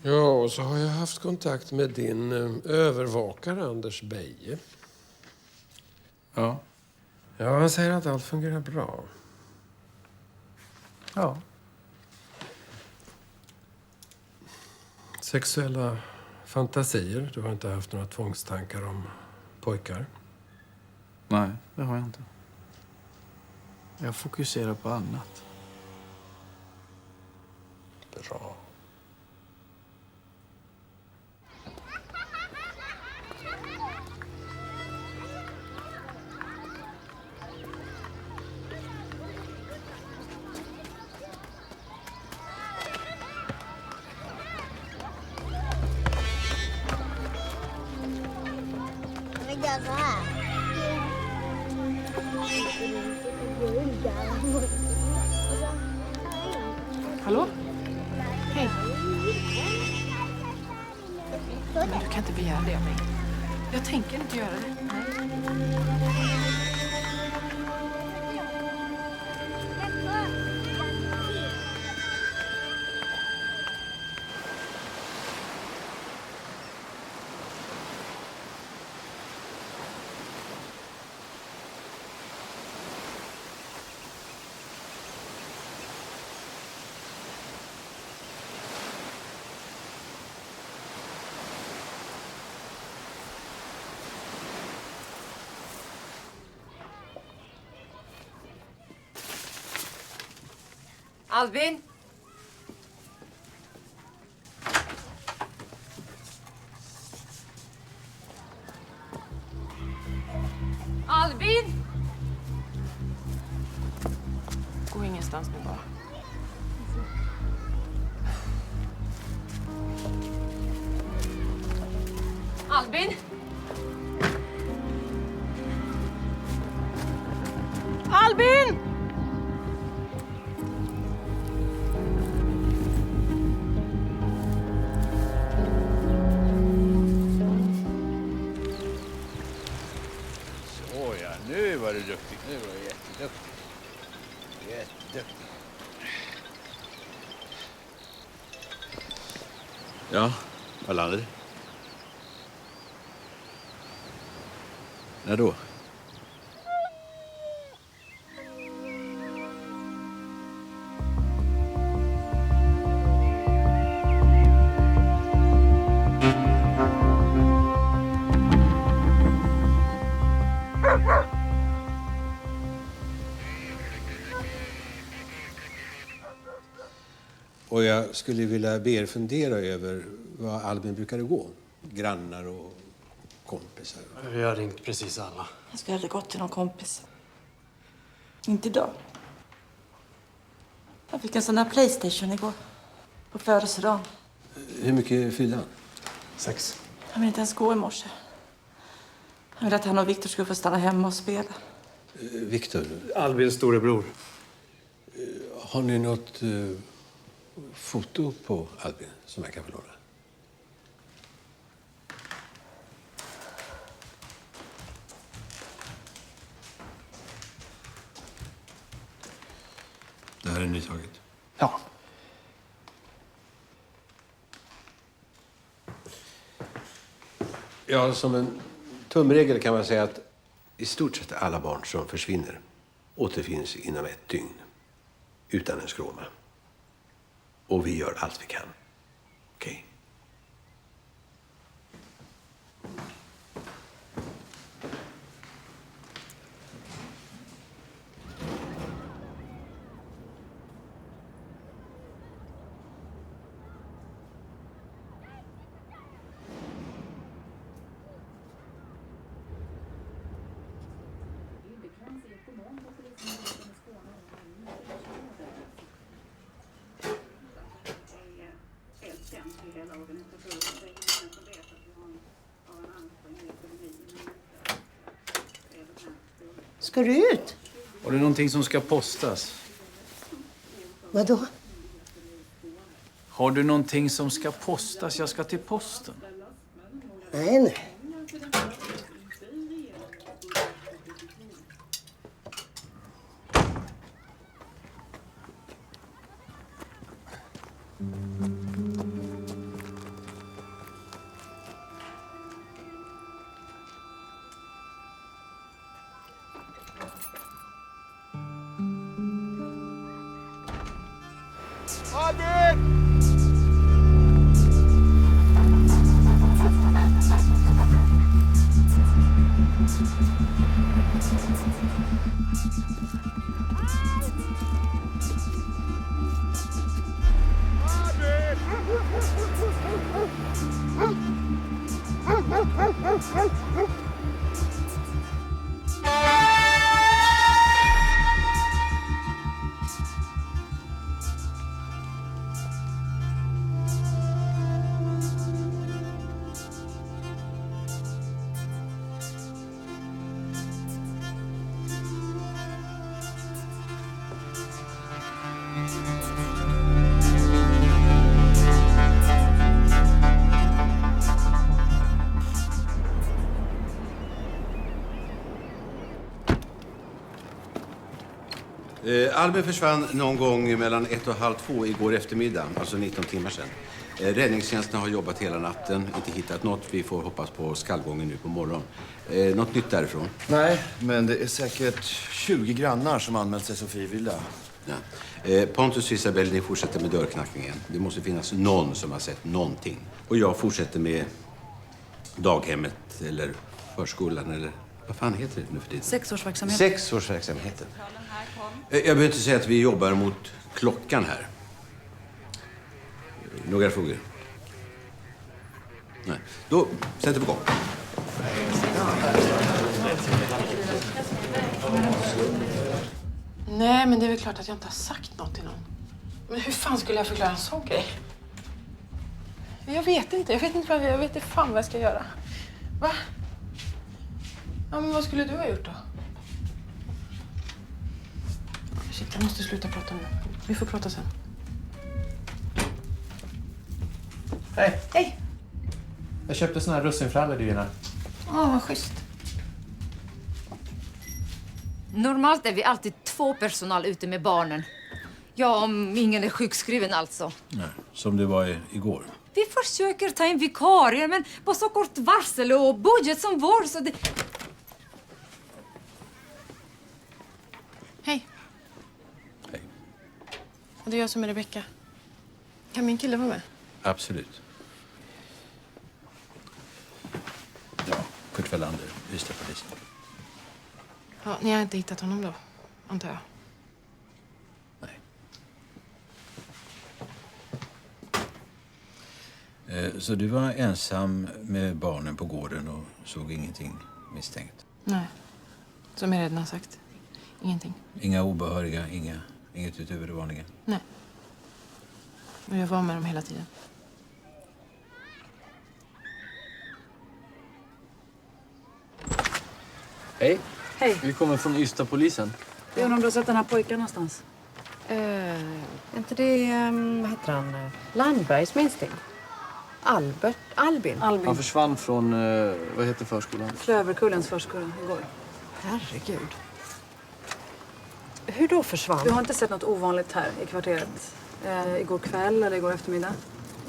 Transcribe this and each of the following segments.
Ja, och så har jag haft kontakt med din övervakare Anders Beje. Ja. Ja, han säger att allt fungerar bra. Ja. Sexuella fantasier? Du har inte haft några tvångstankar om pojkar? Nej, det har jag inte. Jag fokuserar på annat. Bra. Bây giờ có hả? Hallå? Hej. Men du kan inte begära det av mig. Jag tänker inte göra det. Nej. Albin! Albin! Gå ingenstans nu bara. Albin! Albin! Nu var du duktig. Nu var du jätteduktig. Jätteduktig. Ja, var landade det? När då? Och jag skulle vilja be er fundera över vad Albin brukade gå. Grannar och kompisar. Vi har ringt precis alla. Jag skulle aldrig gått till någon kompis. Inte idag. Jag fick en sån här Playstation igår. På födelsedagen. Hur mycket fyllde han? 6. Han ville inte ens gå i morse. Han ville att han och Viktor skulle få stanna hemma och spela. Viktor, Albins storebror. har ni något foto på Albin som jag kan få låna? Det här är nytaget. Ja. Ja, som en tumregel kan man säga att i stort sett alla barn som försvinner återfinns inom 1 dygn. Utan en skråma. Och vi gör allt vi kan. Okej? Ska du ut? Har du någonting som ska postas? Vadå? Har du någonting som ska postas? Jag ska till posten. Nej. Albin försvann någon gång mellan 1 och halv 2 igår eftermiddag, alltså 19 timmar sedan. Räddningstjänsten har jobbat hela natten, inte hittat något. Vi får hoppas på skallgången nu på morgon. Något nytt därifrån? Nej, men det är säkert 20 grannar som anmält sig som frivilliga. Ja. Pontus och Isabel, ni fortsätter med dörrknackningen. Det måste finnas någon som har sett någonting. Och jag fortsätter med daghemmet eller förskolan eller vad fan heter det nu för tiden? Sexårsverksamhet. 6-årsverksamheten. Jag behöver inte säga att vi jobbar mot klockan här. Några frågor? Nej. Då sätter vi igång. Nej, men det är väl klart att jag inte har sagt något till någon. Men hur fan skulle jag förklara en sån grej? Jag vet inte fan vad jag ska göra. Va? Ja, men vad skulle du ha gjort då? Shit, jag måste sluta prata nu. Vi får prata sen. Hej. Hej! Jag köpte såna här russinfrallor till dina. Vad schysst. Normalt är vi alltid 2 personal ute med barnen. Ja, om ingen är sjukskriven alltså. Nej, som det var igår. Vi försöker ta in vikarier, men på så kort varsel och budget som vår så det... Hej. Hej. Det är jag som är Rebecka. Kan min kille vara med? Absolut. Ja, Kurt Wallander, Ystadpolisen. Ja, ni har inte hittat honom då, antar jag. Nej. Så du var ensam med barnen på gården och såg ingenting misstänkt? Nej, som jag redan har sagt. Ingenting. Inga obehöriga, inget utöver det vanliga? Nej. Och jag var med dem hela tiden. Hej. Hej. Vi kommer från Ystadpolisen. Jag undrar om du har sett den här pojken någonstans? Inte det, vad heter han? Landbergs minst det. Albin. Han försvann från, vad heter förskolan? Klöverkullens förskola igår. Herregud. Hur då försvann? Du har inte sett något ovanligt här i kvarteret? Igår kväll eller igår eftermiddag?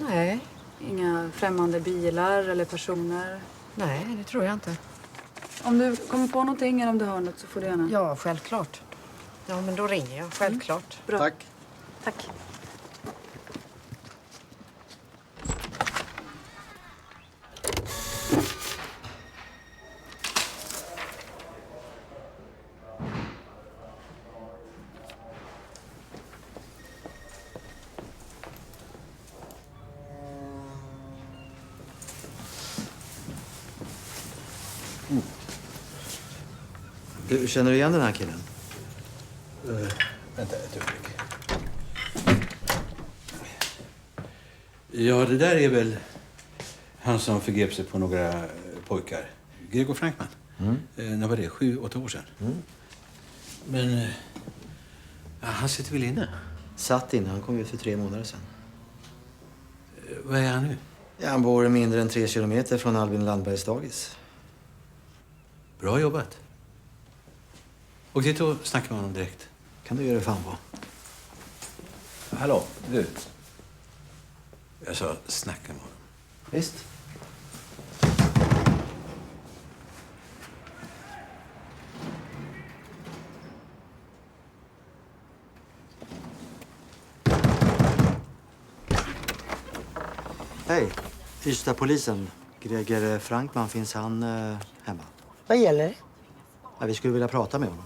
Nej. Inga främmande bilar eller personer? Nej, det tror jag inte. Om du kommer på någonting eller om du hör något så får du gärna. Ja, självklart. Ja, men då ringer jag. Självklart. Bra. Tack. Tack. Du, känner du igen den här killen? Vänta ett ögonblick. Ja, det där är väl han som förgrep sig på några pojkar. Gregor Frankman. När var det? 7-8 år sedan. Men ja, han sitter väl inne? Satt inne. Han kom ut för 3 månader sedan. Vad är han nu? Ja, han bor mindre än 3 kilometer från Albin Landbergs dagis. Bra jobbat. Och dit och snacka med honom direkt. Kan du göra det fan på? Hallå, du. Jag sa snacka med honom. Visst. Hej, Ystad-polisen. Greger Frankman, finns han hemma? Vad gäller det? Ja, vi skulle vilja prata med honom.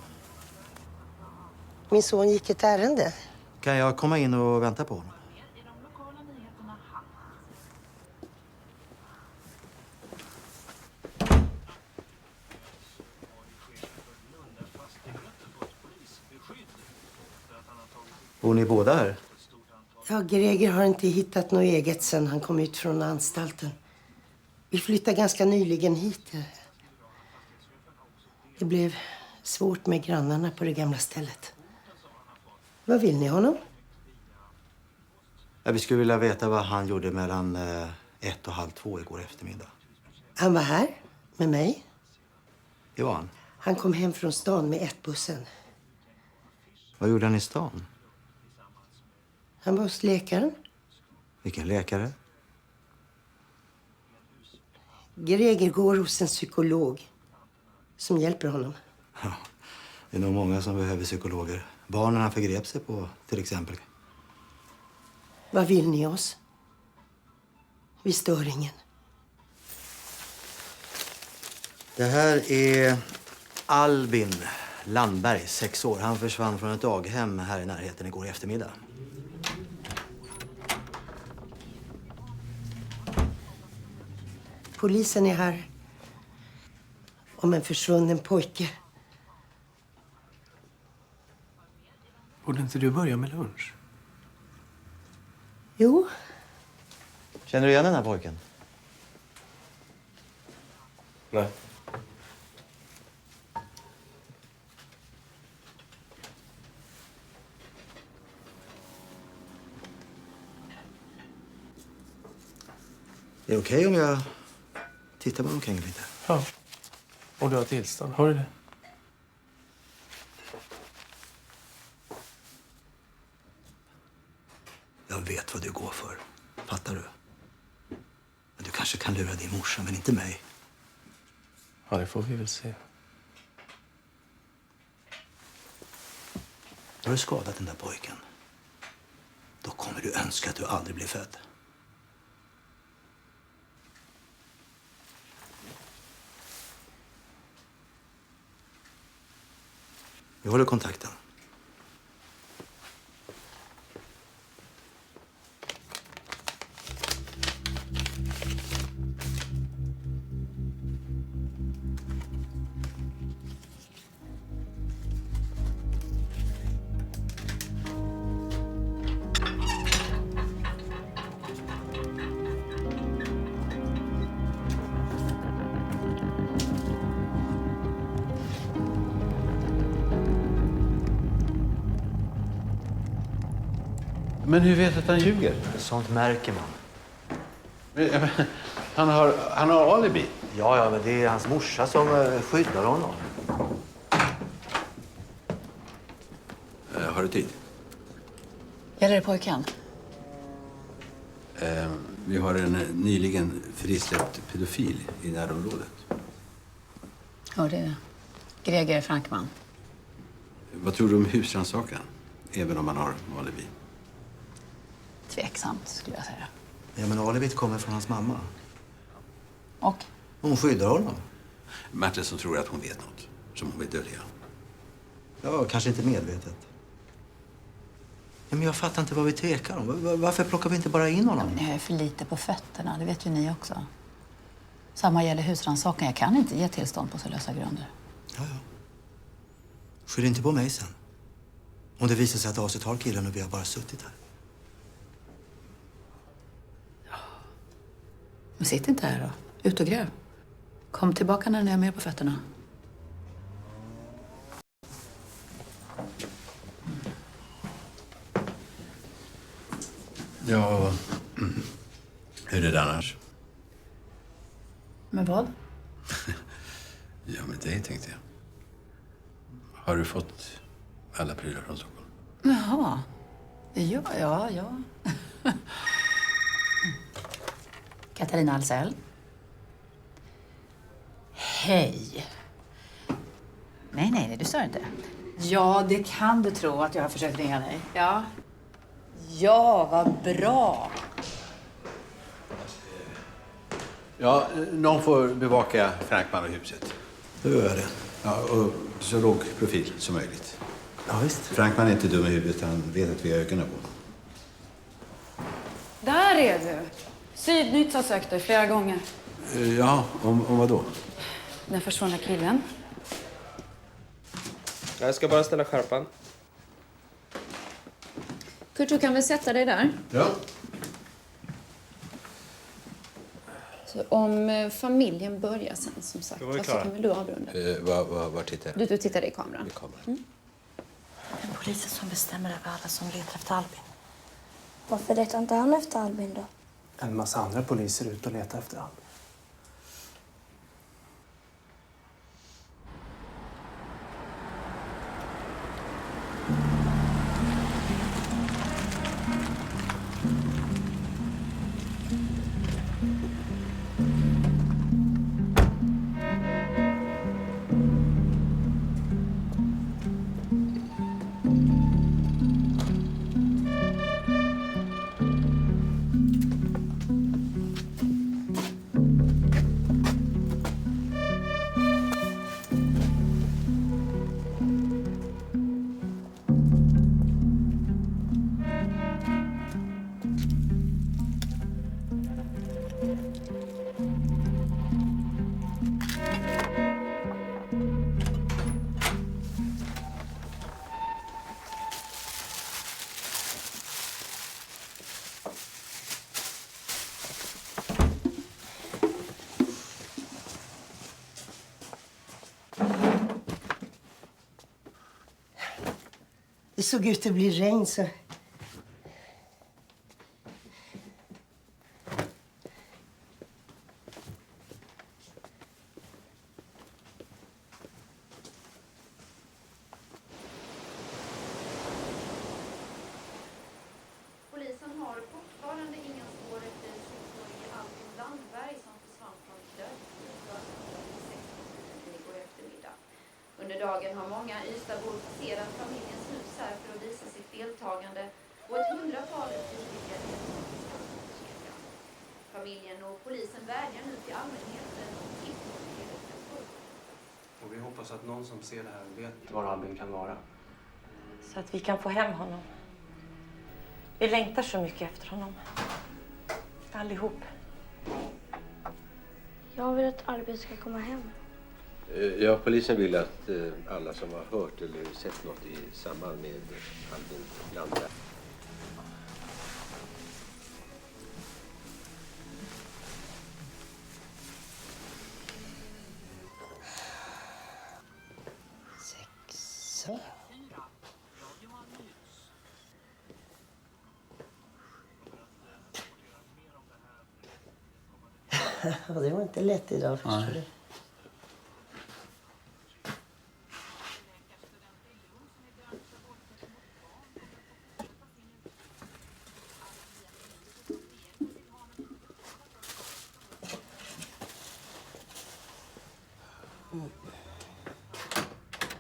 Min son gick ett ärende. Kan jag komma in och vänta på honom? Bor ni båda här? Ja, Greger har inte hittat något eget sen han kom ut från anstalten. Vi flyttade ganska nyligen hit. Det blev svårt med grannarna på det gamla stället. Vad vill ni honom? Ja, vi skulle vilja veta vad han gjorde mellan 1 och halv 2 igår eftermiddag. Han var här med mig. Det var han. Han kom hem från stan med 1-bussen. Vad gjorde han i stan? Han var hos läkaren. Vilken läkare? Greger går hos en psykolog som hjälper honom. Ja, det är nog många som behöver psykologer. Barnen han förgrep sig på, till exempel. Vad vill ni oss? Vi stör ingen. Det här är Albin Landberg, 6 år. Han försvann från ett daghem här i närheten igår eftermiddag. Polisen är här om en försvunnen pojke. Borde inte du börja med lunch? Jo. Känner du igen den här pojken? Nej. Är det okej om jag tittar mig omkring lite? Ja. Och du har tillstånd. Har du det? Jag vet vad du går för. Fattar du? Men du kanske kan lura din morsa, men inte mig. Ja, det får vi väl se. Har du skadat den där pojken, då kommer du önska att du aldrig blev född. Vi håller kontakten. Men hur vet du att han ljuger? Sånt märker man. Han har alibi. Ja, men det är hans morsa som skyddar honom. Har du tid? Gäller det pojken? Vi har en nyligen frisläppt pedofil i närområdet. Ja, det är det. Greger Frankman. Vad tror du om husrannsakan? Även om man har alibi. Tveksamt, skulle jag säga. Ja, men alibit kommer från hans mamma. Och? Hon skyddar honom. Märta som tror att hon vet något som hon vill dölja. Ja, kanske inte medvetet. Ja, men jag fattar inte vad vi tvekar om. Varför plockar vi inte bara in honom? Ni har ju för lite på fötterna, det vet ju ni också. Samma gäller husrannsakan. Jag kan inte ge tillstånd på så lösa grunder. Ja. Skyll inte på mig sen. Om det visar sig att Aset har killen och vi har bara suttit här. Men sitt inte här då. Ut och gräv. Kom tillbaka när ni har mer på fötterna. Ja, hur är det annars? Men vad? Ja, med dig tänkte jag. Har du fått alla prylar från Stockholm? Jaha. Ja. Katarina Alsell. Hej. Nej, du stör inte. Ja, det kan du tro att jag har försökt ringa dig. Ja, vad bra. Ja, någon får bevaka Frankman och huset. Då gör jag det. Ja, och så låg profil som möjligt. Ja, visst. Frankman är inte dum i huvudet, han vet att vi har ögonen på. Där är du! Sydnytt har sökt dig flera gånger. Ja, om vad då? Den försvunna killen. Jag ska bara ställa skärpan. Kurt, du kan väl sätta dig där? Ja. Så om familjen börjar sen, som sagt, så kan väl du avrunda. Var tittar jag? Du tittar i kameran. I kameran. En polisen som bestämmer över alla som letar efter Albin. Varför letar inte han efter Albin då? En massa andra poliser ut och letar efter Albin. Det såg ut att bli regn så... Polisen har fortfarande inga spår efter 6-årige Albin Landberg som försvann från Dödsbro igår eftermiddag. Under dagen har många Ystadsbor passerat familjens hus här för att visa sitt deltagande och ett 100-tal olika deltagare. Familjen och polisen vädjar nu till allmänheten och Och vi hoppas att någon som ser det här vet var Albin kan vara. Så att vi kan få hem honom. Vi längtar så mycket efter honom. Allihop. Jag vill att Albin ska komma hem. Ja, polisen vill att alla som har hört eller sett något i samband med Albin Landberg. Så. Det var inte lätt idag, förstår du.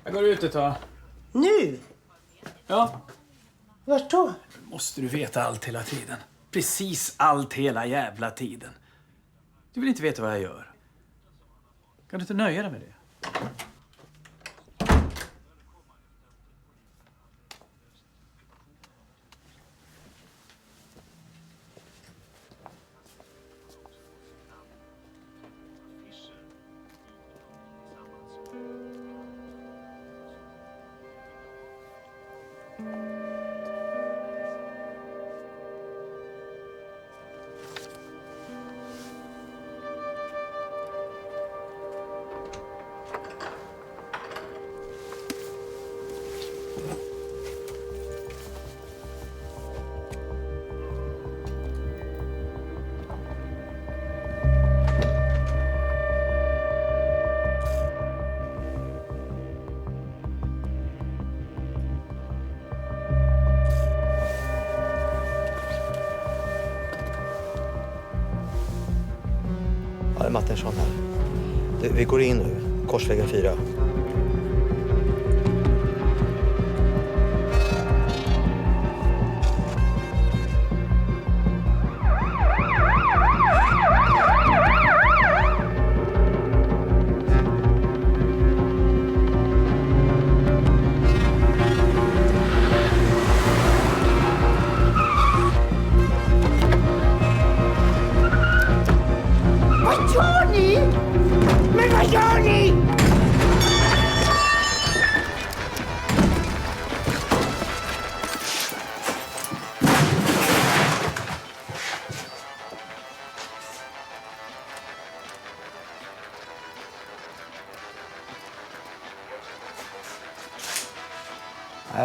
Jag går ut ett tag. Nu? Ja. Vart då? Måste du veta allt hela tiden? Precis allt hela jävla tiden. Du vill inte veta vad jag gör. Kan du inte nöja dig med det? Ja, det är Martinsson här. Vi går in nu. Korsvägen 4.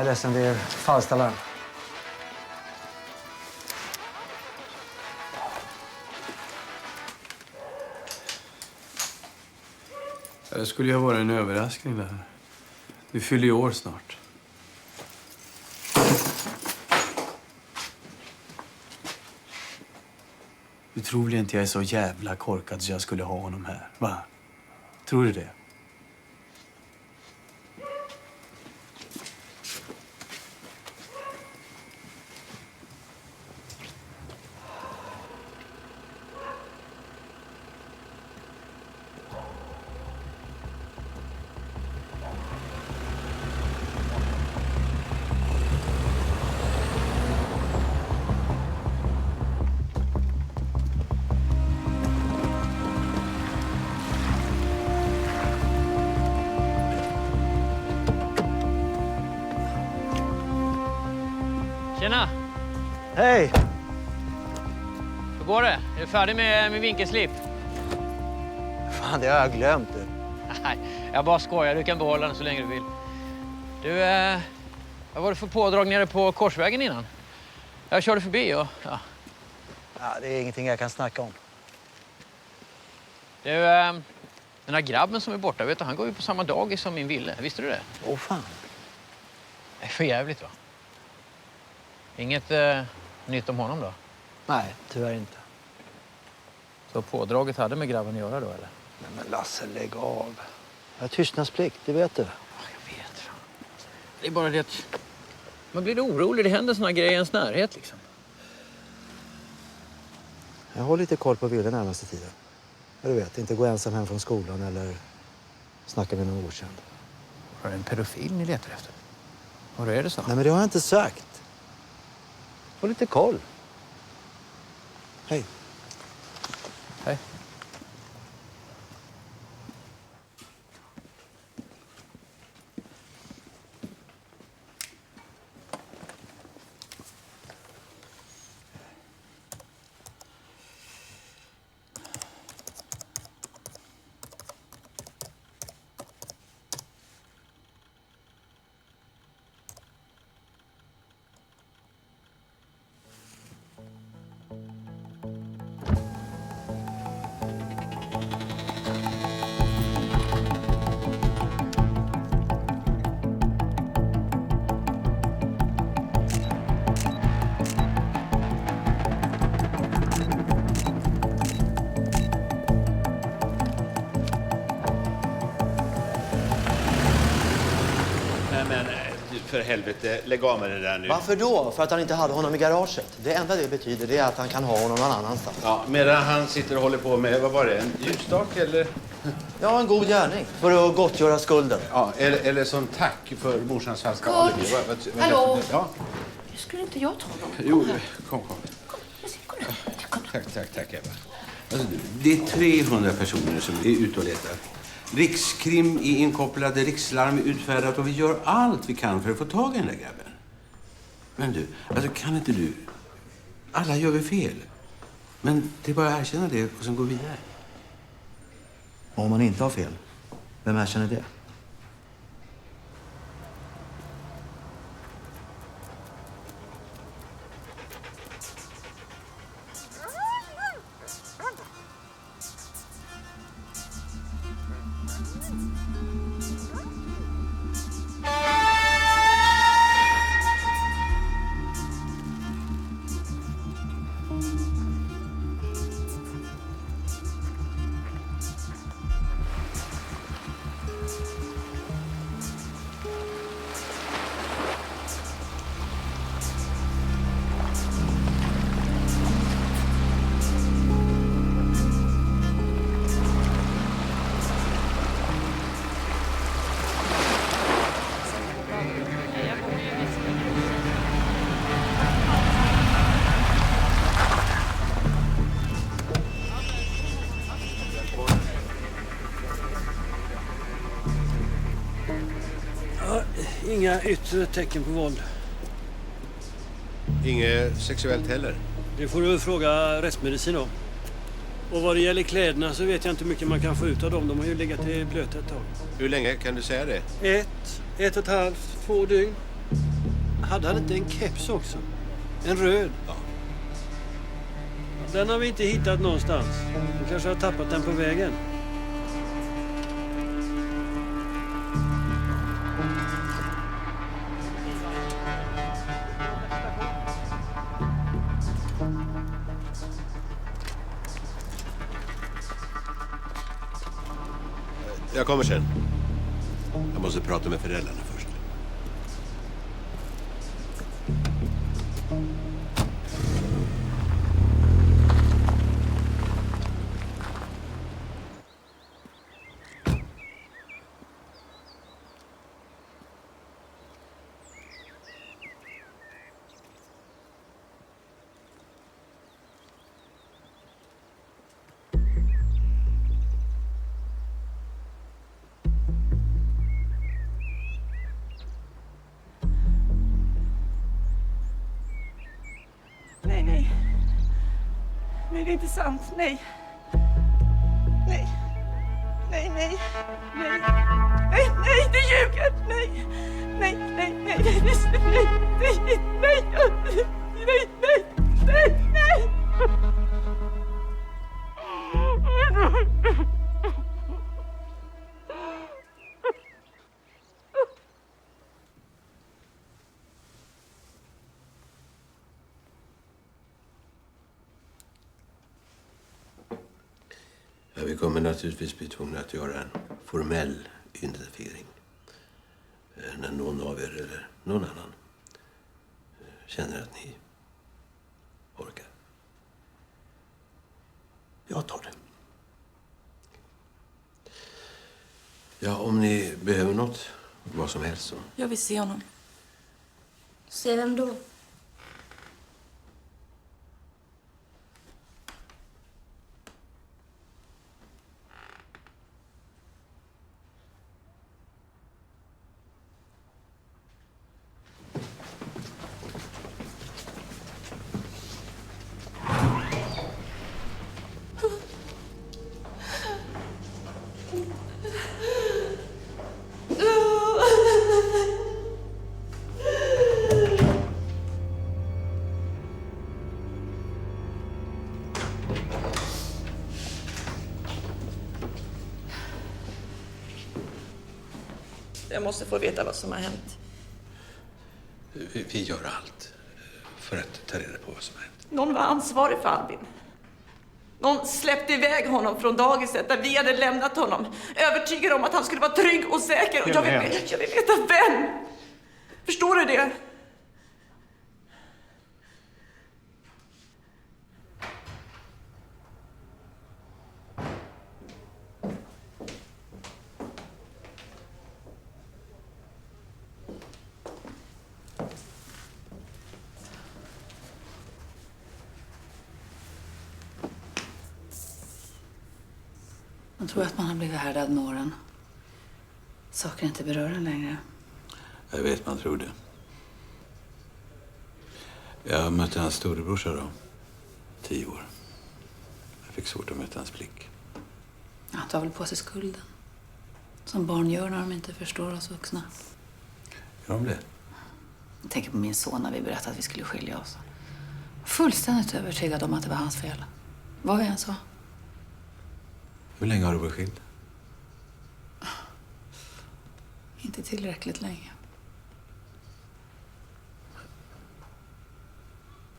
är ledsen, det är falskt-alarm. Det skulle ju vara en överraskning där. Du fyller ju år snart. Du tror väl inte jag är så jävla korkad så jag skulle ha honom här, va? Tror du det? Tjena! Hej! Hur går det? Är du färdig med vinkelslip? Fan, det har jag glömt. Du. Nej, jag bara skojar. Du kan behålla den så länge du vill. Du, vad var det för pådrag nere på Korsvägen innan? Jag körde förbi och ja. Ja, det är ingenting jag kan snacka om. Du, den här grabben som är borta, vet du, han går ju på samma dagis som min Ville. Visste du det? Åh fan. Det är för jävligt, va? Inget nytt om honom då? Nej, tyvärr inte. Så pådraget hade med grabben att göra då, eller? Nej, men Lasse, lägg av. Jag har tystnadsplikt, det vet du. Ja, jag vet. Fan. Det är bara det att man blir orolig. Det händer såna grejer i ens närhet, liksom. Jag har lite koll på Ville närmaste tiden. Du vet, inte gå ensam hem från skolan eller snacka med någon okänd. Var det en pedofil ni letar efter? Vad är det så? Nej, men det har jag inte sagt. Få lite koll. Hej. Hej. Men för helvete, lägg av med det där nu. Varför då? För att han inte hade honom i garaget. Det enda det betyder det är att han kan ha honom någon annanstans. Ja, medan han sitter och håller på med, vad var det, en ljusstake eller? Ja, en god gärning. För att gottgöra skulden. Ja, eller som tack för morsans falska Kurt! alibi. Hallå? Ja. Skulle inte jag ta honom? Jo, kom. Tack Eva. Alltså, det är 300 personer som är ute och letar. Rikskrim är inkopplade, rikslarm är utfärdat och vi gör allt vi kan för att få tag i den där grabben. Men du, alltså kan inte du... Alla gör vi fel. Men det är bara att erkänna det och sen gå vidare. Om man inte har fel, vem erkänner det? Inga yttre tecken på våld. Inget sexuellt heller. Det får du fråga rättsmedicin då. Och vad det gäller kläderna så vet jag inte hur mycket man kan få ut av dem. De har ju legat i blöta ett tag. Hur länge kan du säga det? 1,5, 2 dygn. Hade han inte en keps också? En röd? Ja. Den har vi inte hittat någonstans. Du kanske har tappat den på vägen. Jag kommer sen. Jag måste prata med föräldrarna först. Nej, nej. Nej, det är inte sant. Nej. Nej. Nej, nej. Nej. Nej, nej, det ljuger. Nej. Nej, nej, nej. Nej, nej, nej. Nej, nej. Nej, nej. Nej, nej. Ja, vi kommer naturligtvis bli tvungna att göra en formell identifiering. När någon av er eller någon annan känner att ni orkar. Jag tar det. Ja, om ni behöver något, vad som helst så. Jag vill se honom. Se vem då? Jag måste få veta vad som har hänt. Vi gör allt för att ta reda på vad som har hänt. Någon var ansvarig för Albin. Någon släppte iväg honom från dagiset där vi hade lämnat honom. Övertygad om att han skulle vara trygg och säker. Och jag vill veta vem. Förstår du det? Man tror att man har blivit härdad med åren. Saker inte berör en längre. Jag vet, man tror det. Jag mötte hans storebrorsa då. 10 år. Jag fick svårt att möta hans blick. Han tar väl på sig skulden. Som barn gör när de inte förstår oss vuxna. Gör de det? Jag tänker på min son när vi berättade att vi skulle skilja oss. Fullständigt övertygad om att det var hans fel. Vad vi än sa. Hur länge har du varit skild? Inte tillräckligt länge.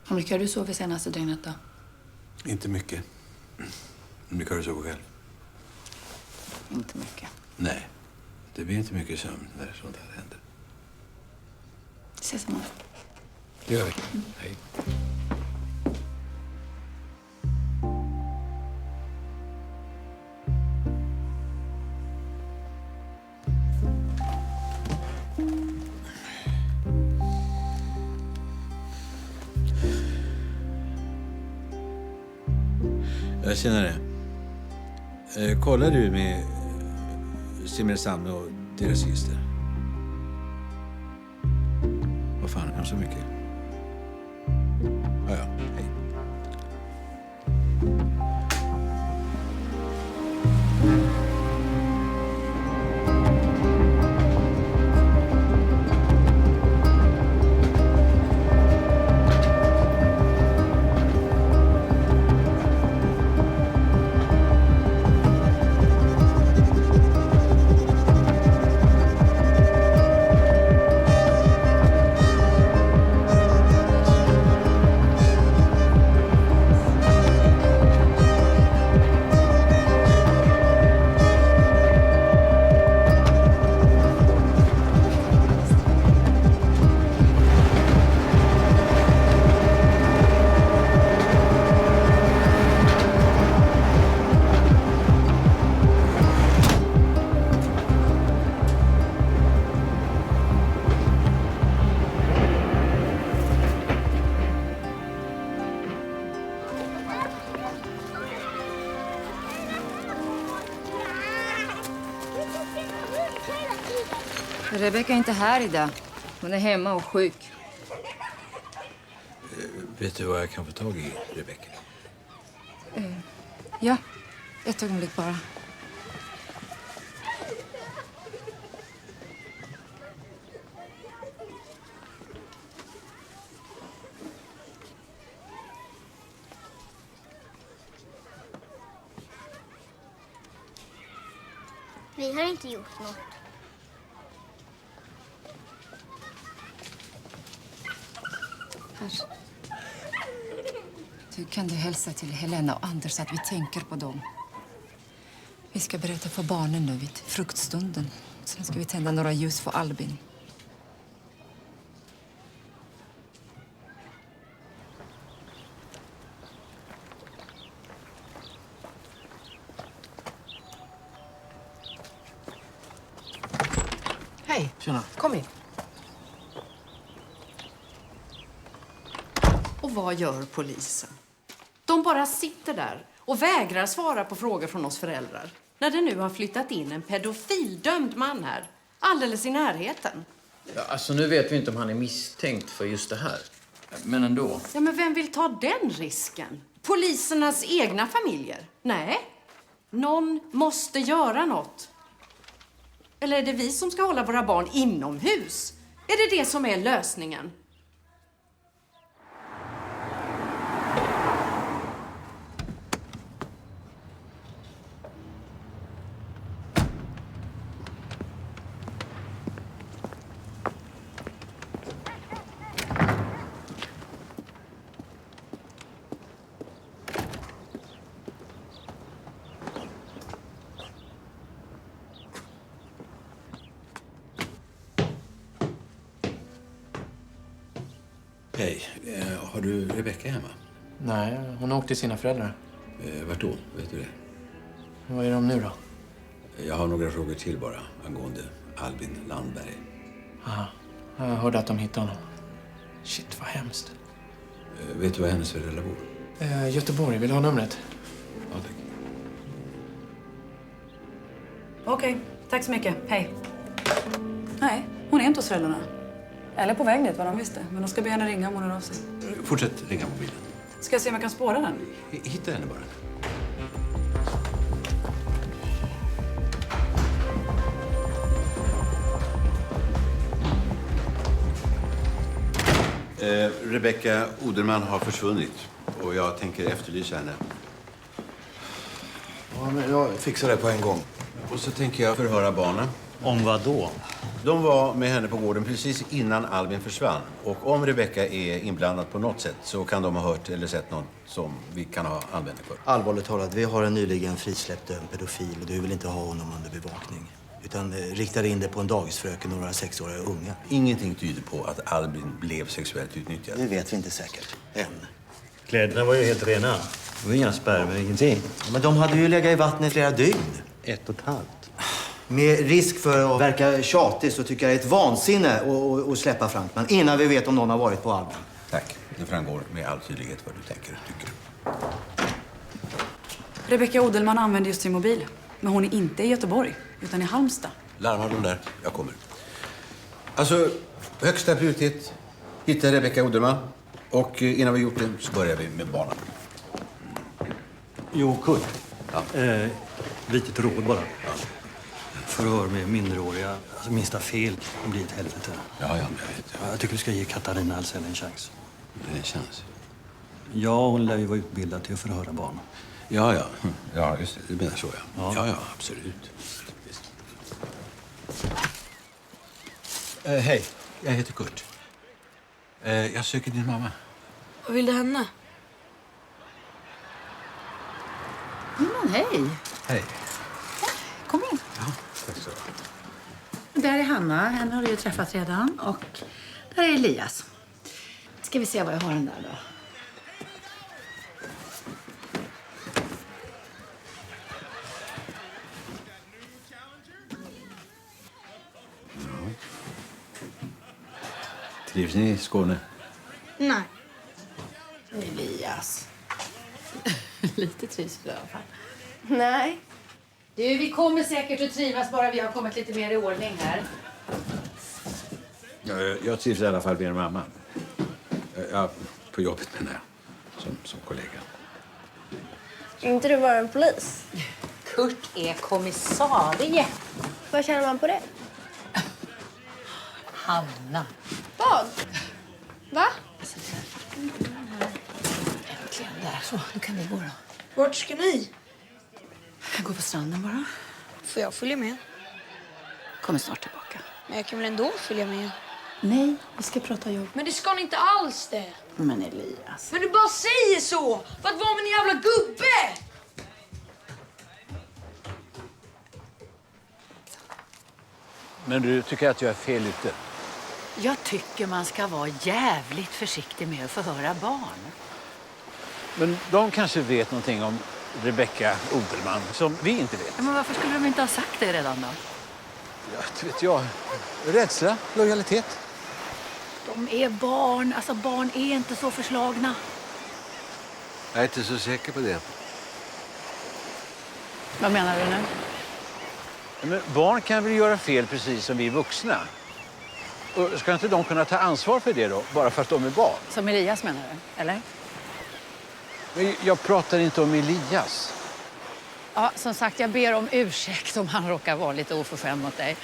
Hur mycket har du sovit senaste dygnet då? Inte mycket. Hur mycket har du sovit själv? Inte mycket. Nej, det blir inte mycket sömn när sånt här händer. Vi ses imorgon. Det gör vi. Hej. Jag känner det. Kollar du med Simrishamn och deras syster? Vad fan är de så mycket? Ja, hej. Rebecka är inte här idag. Hon är hemma och sjuk. Vet du vad jag kan få tag i, Rebecka? Ja, ett ögonblick bara. Vi har inte gjort något. Här. Du kan du hälsa till Helena och Anders att vi tänker på dem. Vi ska berätta för barnen nu vid fruktstunden. Sen ska vi tända några ljus för Albin. Hej. Tjena. Kom in. Och vad gör polisen? De bara sitter där och vägrar svara på frågor från oss föräldrar. När det nu har flyttat in en pedofildömd man här, alldeles i närheten. Ja, alltså nu vet vi inte om han är misstänkt för just det här. Men ändå. Ja, men vem vill ta den risken? Polisernas egna familjer? Nej. Någon måste göra något. Eller är det vi som ska hålla våra barn inomhus? Är det det som är lösningen? Hej. Har du Rebecka hemma? Nej, hon har åkt till sina föräldrar. Vart då? Vet du det? Vad är de nu då? Jag har några frågor till bara angående Albin Landberg. Aha. Jag hörde att de hittade honom. Shit, vad hemskt. Vet du var hennes föräldrar bor? Göteborg, vill du ha numret? Ja, tack. Okej, tack så mycket. Hej. Nej, hon är inte hos föräldrarna. Eller på väg dit, vad de visste. Men de ska be henne ringa om hon hör av sig. Fortsätt ringa mobilen. Ska jag se om jag kan spåra den? Hitta henne bara. Rebecka Oderman har försvunnit och jag tänker efterlysa henne. Ja, men jag fixar det på en gång. Och så tänker jag förhöra barnen. Om vad då? De var med henne på gården precis innan Albin försvann. Och om Rebecka är inblandad på något sätt så kan de ha hört eller sett något som vi kan ha användning för. Allvarligt talat, vi har en nyligen frisläppt dömd pedofil och du vill inte ha honom under bevakning. Utan riktar in det på en dagisfröken och några 6-åriga unga. Ingenting tyder på att Albin blev sexuellt utnyttjad. Det vet vi inte säkert. Än. Kläderna var ju helt rena. Det var inga spermor, ingenting. Ja, men de hade ju legat i vattnet flera dygn. 1,5. Med risk för att verka tjatig så tycker jag det är ett vansinne att släppa Frankman innan vi vet om någon har varit på Albin. Tack. Det framgår med all tydlighet vad du tänker och tycker. Rebecka Odelman använder just sin mobil. Men hon är inte i Göteborg, utan i Halmstad. Larma dem där. Jag kommer. Alltså, högsta prioritet. Hitta Rebecka Oderman. Och innan vi gjort det så börjar vi med barnen. Jo, Kurt. Ja. Litet råd bara. Ja. Förhör med minderåriga. Alltså, minsta fel kan bli ett helvete. Ja, jag vet. Jag tycker du ska ge Katarina Alsell en chans. En chans? Ja, hon lär ju vara utbildad till att förhöra barn. Ja. Ja, just det. Du menar så, ja. Ja, absolut. Hej, jag heter Kurt. Jag söker din mamma. Vad vill du henne? Hej. Hej. Kom in. Ja, tack så. Där är Hanna. Henne har du ju träffat redan. Och där är Elias. Ska vi se vad jag har den där då. Trivs ni i Skåne? Nej. Elias. Lite trivs du i alla fall. Nej. Du, vi kommer säkert att trivas bara vi har kommit lite mer i ordning här. Jag trivs i alla fall med mamma. Ja, på jobbet menar jag. Som kollega. Är inte du bara en polis? Kurt är kommissarie. Vad känner man på det? Hanna. Vad? Va? Äntligen där. Så, nu kan vi gå då. Vart ska ni? Jag går på stranden bara. Får jag följa med? Kommer snart tillbaka. Men jag kan väl ändå följa med? Nej, vi ska prata jobb. Men det ska ni inte alls det. Men Elias. Men du bara säger så! För att vara med en jävla gubbe! Men du tycker att jag är fel ute? Jag tycker man ska vara jävligt försiktig med att förhöra barn. Men de kanske vet någonting om Rebecca Odelman som vi inte vet. Men varför skulle de inte ha sagt det redan då? Ja, det vet jag. Rädsla, lojalitet. De är barn. Alltså barn är inte så förslagna. Jag är inte så säker på det. Vad menar du nu? Men barn kan väl göra fel precis som vi vuxna? Och ska inte de kunna ta ansvar för det då, bara för att de är barn? Som Elias menar du, eller? Men jag pratar inte om Elias. Ja, som sagt, jag ber om ursäkt om han råkar vara lite oförskämd mot dig.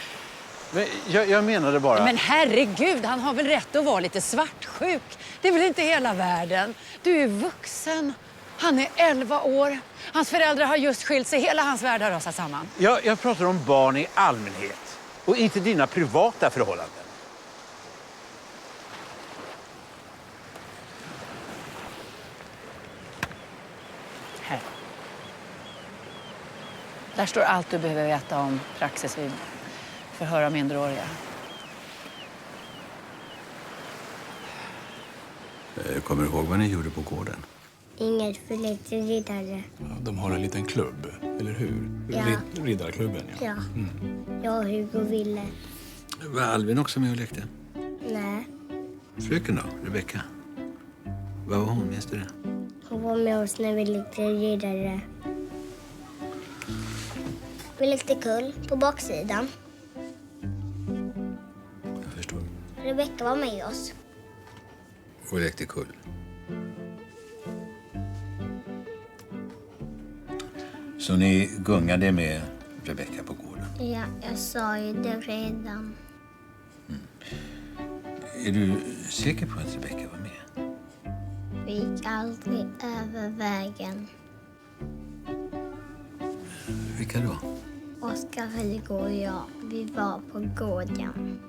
Men jag menade bara... Men herregud, han har väl rätt att vara lite svartsjuk. Det är väl inte hela världen. Du är vuxen. Han är 11 år. Hans föräldrar har just skilt sig. Hela hans värld har rasat samman. Jag pratar om barn i allmänhet och inte dina privata förhållanden. Här. Där står allt du behöver veta om praxis vid förhör av minderåriga. Kommer du ihåg vad ni gjorde på gården? Inget för lite riddare. De har en liten klubb, eller hur? Ja. Riddarklubben, ja. Ja. Jag och Hugo ville. Var Albin också med och lekte? Nej. Fröken då? Rebecca? Vad var hon? Minns du det? Hon var med oss när vi lekte riddare. Vi lekte kull på baksidan. Jag förstår. Rebecca var med oss. Och lekte kull. Så ni gungade med Rebecca på gården? Ja, jag sa ju det redan. Är du säker på att Rebecca var med? Vi gick aldrig över vägen. Vilka då? Oskar, Hugo och jag, vi var på gården.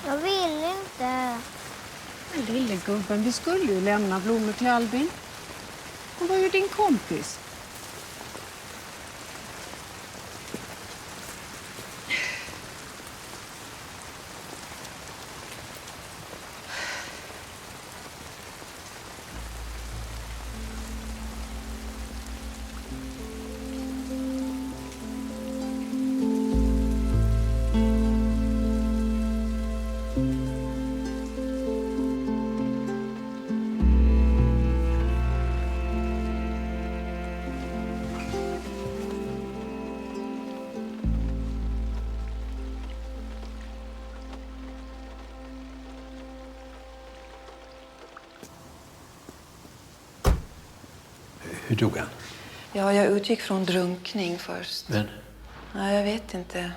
Jag vill inte. Men lille gubben, vi skulle ju lämna blommor till Albin. Hon var ju din kompis. Hur dog han? Ja, jag utgick från drunkning först. Men? Ja, jag vet inte.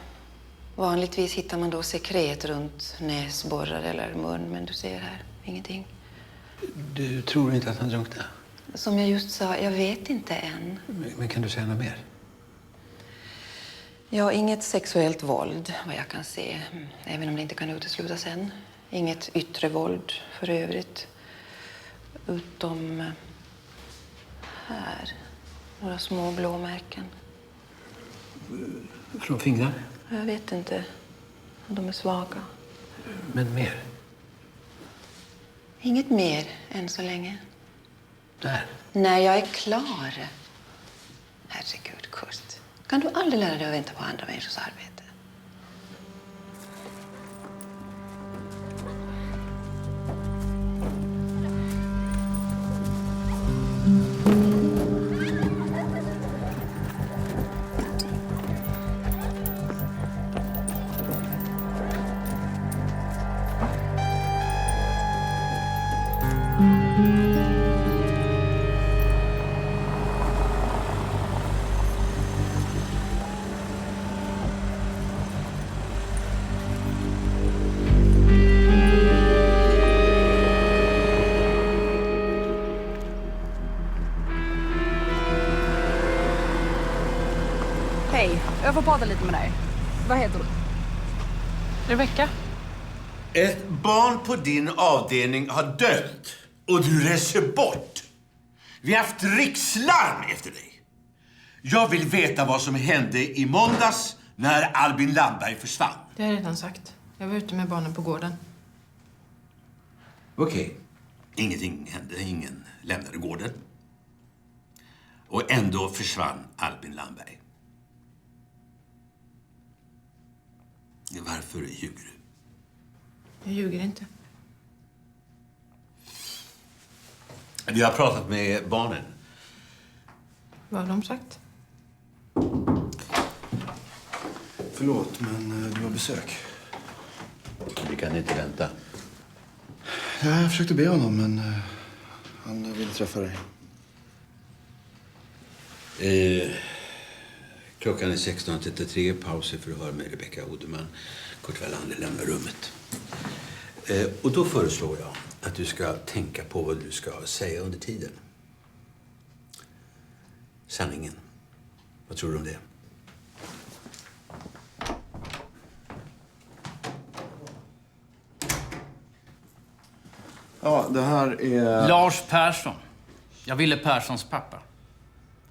Vanligtvis hittar man då sekret runt näsborrar eller mun, men du ser här, ingenting. Du tror inte att han drunknade? Som jag just sa, jag vet inte än. Men kan du säga något mer? Ja, inget sexuellt våld, vad jag kan se. Även om det inte kan uteslutas än. Inget yttre våld för övrigt. Utom här. Några små blåmärken. Från fingrar? Jag vet inte. De är svaga. Men mer? Inget mer än så länge. Där? När jag är klar. Herregud, Kurt. Kan du aldrig lära dig att vänta på andra människors arbete? Jag får prata lite med dig. Vad heter du? Rebecka. Ett barn på din avdelning har dött och du reser bort. Vi har haft rikslarm efter dig. Jag vill veta vad som hände i måndags när Albin Landberg försvann. Det har jag redan sagt. Jag var ute med barnen på gården. Okej. Ingenting hände. Ingen lämnade gården. Och ändå försvann Albin Landberg. Varför ljuger du? Jag ljuger inte. Vi har pratat med barnen. Vad har de sagt? Förlåt, men du har besök. Vi kan inte vänta. Jag försökte be honom, men han ville träffa dig. Klockan är 16.33. Paus i förhör med Rebecka Oderman. Kurt Wallander lämnar rummet. Och då föreslår jag att du ska tänka på vad du ska säga under tiden. Sanningen. Vad tror du om det? Ja, det här är... Lars Persson. Jag ville Perssons pappa.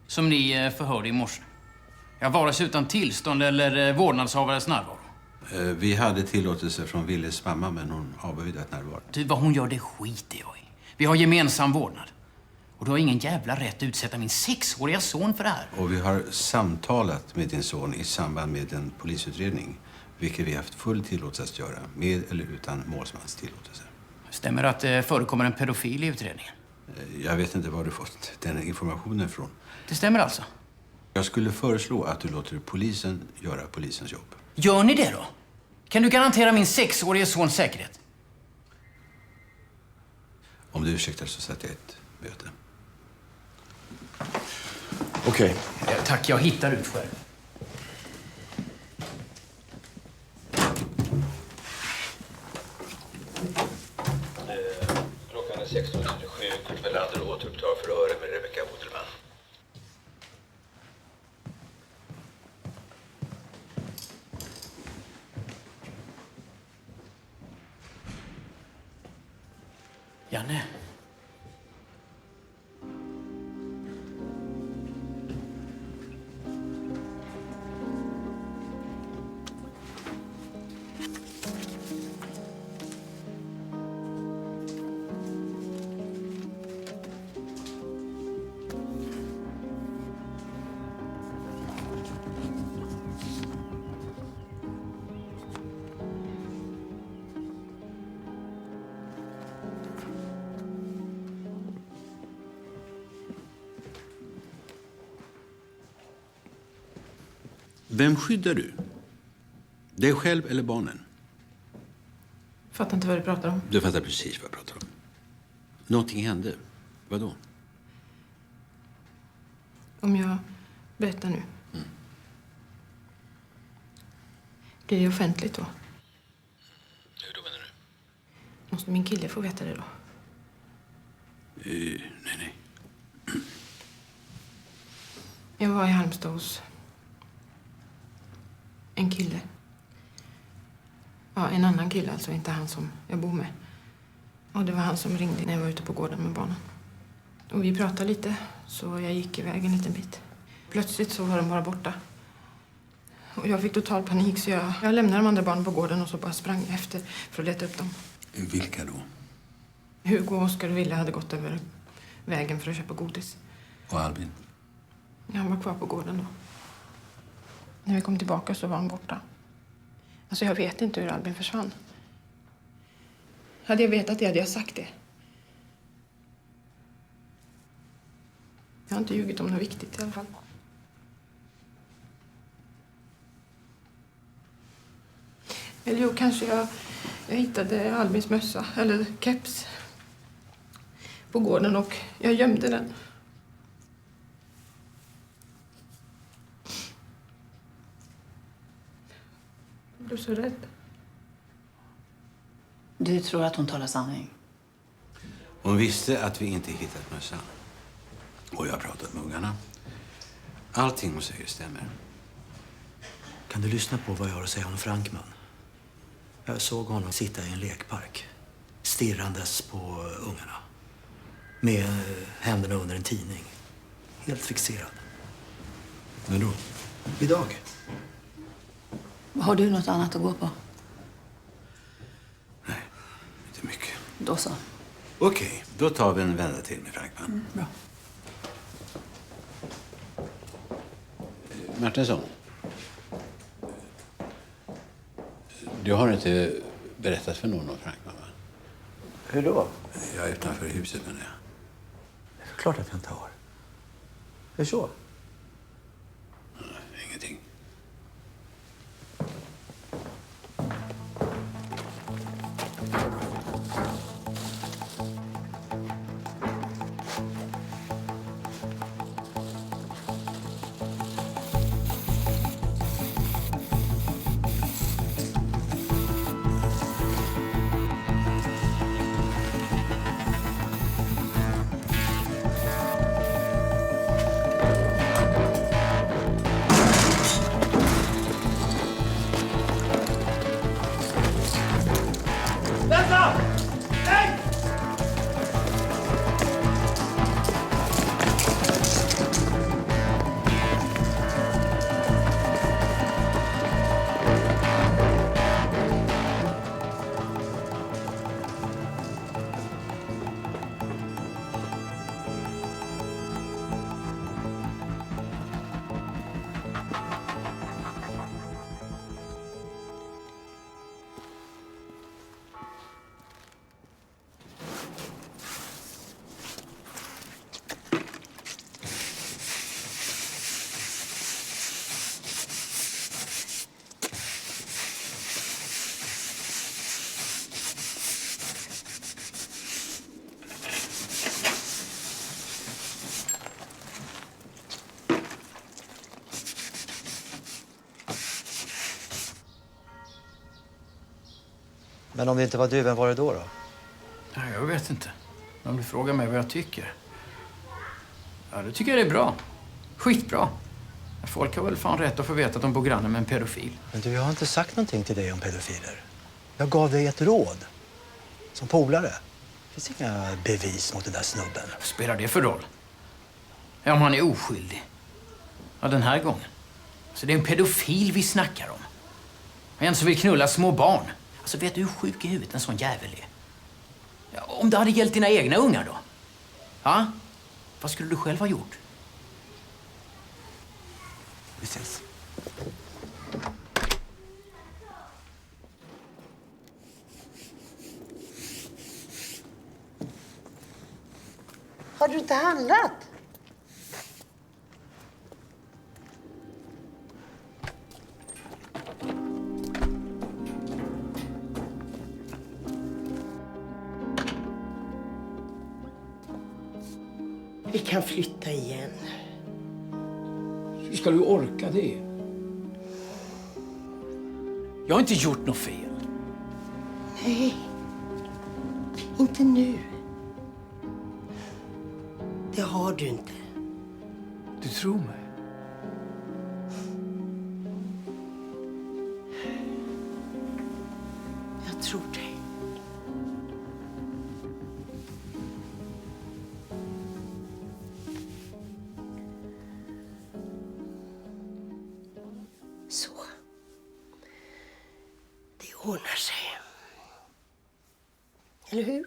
Som ni förhörde i morse. Jag var utan tillstånd eller vårdnadshavares närvaro. Vi hade tillåtelse från Willes mamma, men hon avböjde att närvara. Du, vad hon gör, det skiter jag i. Vi har gemensam vårdnad. Och du har ingen jävla rätt att utsätta min 6-åriga son för det här. Och vi har samtalat med din son i samband med en polisutredning. Vilket vi haft full tillåtelse att göra, med eller utan målsmans tillåtelse. Stämmer att det förekommer en pedofil i utredningen? Jag vet inte var du fått den informationen från. Det stämmer alltså? Jag skulle föreslå att du låter polisen göra polisens jobb. Gör ni det då? Kan du garantera min 6-årige sons säkerhet? Om du ursäktar så sätter jag ett möte. Okej. Tack, jag hittar ut själv. Klockan är 16.37. Kurt Wallander återupptar förhöret med Rebecka Oderman. Janne. Vem skyddar du? Dig själv eller barnen? Fattar inte vad du pratar om. Du fattar precis vad jag pratar om. Någonting hände. Vad då? Om jag berättar nu. Blir det offentligt då? Hur då menar du? Måste min kille få veta det då? Nej. Jag var i Halmstad hos en kille. Ja, en annan kille alltså, inte han som jag bor med. Och det var han som ringde när jag var ute på gården med barnen. Och vi pratade lite, så jag gick iväg en liten bit. Plötsligt så var de bara borta. Och jag fick total panik, så jag lämnade de andra barnen på gården och så bara sprang efter för att leta upp dem. Vilka då? Hugo, Oskar och Ville hade gått över vägen för att köpa godis. Och Albin? Han var kvar på gården då. När vi kom tillbaka så var han borta. Alltså jag vet inte hur Albin försvann. Hade jag vetat det hade jag sagt det. Jag har inte ljugit om något viktigt i alla fall. Eller jo, kanske jag hittade Albins mössa, eller keps, på gården och jag gömde den. Jag blev så rädd. Du tror att hon talar sanning? Hon visste att vi inte hittat mössan. Och jag har pratat med ungarna. Allting hon säger stämmer. Kan du lyssna på vad jag har att säga om Frankman? Jag såg honom sitta i en lekpark, stirrandes på ungarna. Med händerna under en tidning. Helt fixerad. När då? Idag. Har du något annat att gå på? Inte mycket. Då så. Okej, då tar vi en vända till med Frankman. Bra. Martinsson. Du har inte berättat för någon om Frankman, va? Hur då? Jag är utanför huset, menar jag. Det är klart att jag inte har. Hur så? Ingenting. Vänta! Nej! Men om det inte var du, vem var det då? Nej, jag vet inte. Om du frågar mig vad jag tycker. Ja, då tycker jag det är bra. Skitbra. Folk har väl fan rätt att få veta att de bor granne med en pedofil. Men du, jag har inte sagt någonting till dig om pedofiler. Jag gav dig ett råd. Som polare. Det finns inga bevis mot den där snubben. Vad spelar det för roll? Ja, om han är oskyldig. Ja, den här gången. Så det är en pedofil vi snackar om. En som vill knulla små barn. Alltså, vet du hur sjuk i huvudet en sån jävel är? Ja, om det hade gällt dina egna ungar då? Ja? Vad skulle du själv ha gjort? Vi ses. Har du inte handlat? Vi kan flytta igen. Hur ska du orka det? Jag har inte gjort något fel. Nej, inte nu. Det har du inte. Du tror mig? Jag tror dig. Så. Det ordnar sig. Eller hur?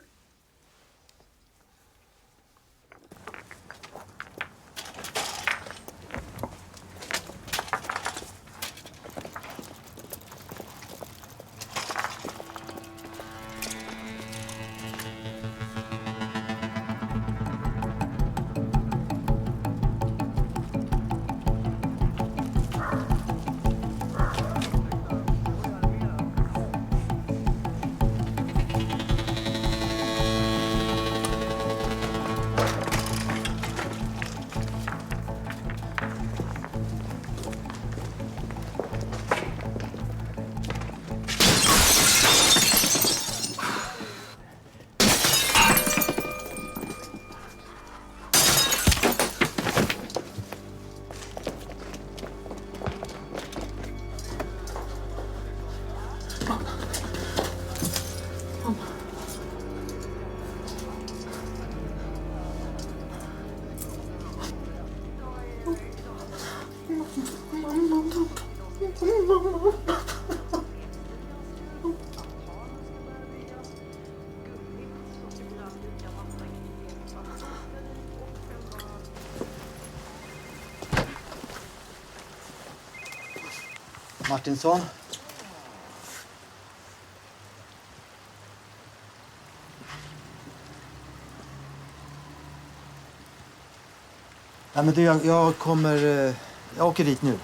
Martinsson. Ja, men du, jag kommer... Jag åker dit nu.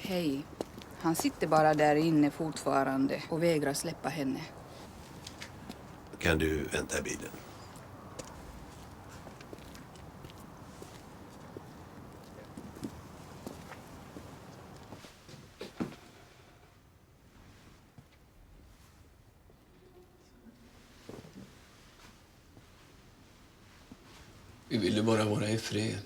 Hej. Han sitter bara där inne fortfarande och vägrar släppa henne. Kan du vänta i bilen? Vi ville bara vara i fred.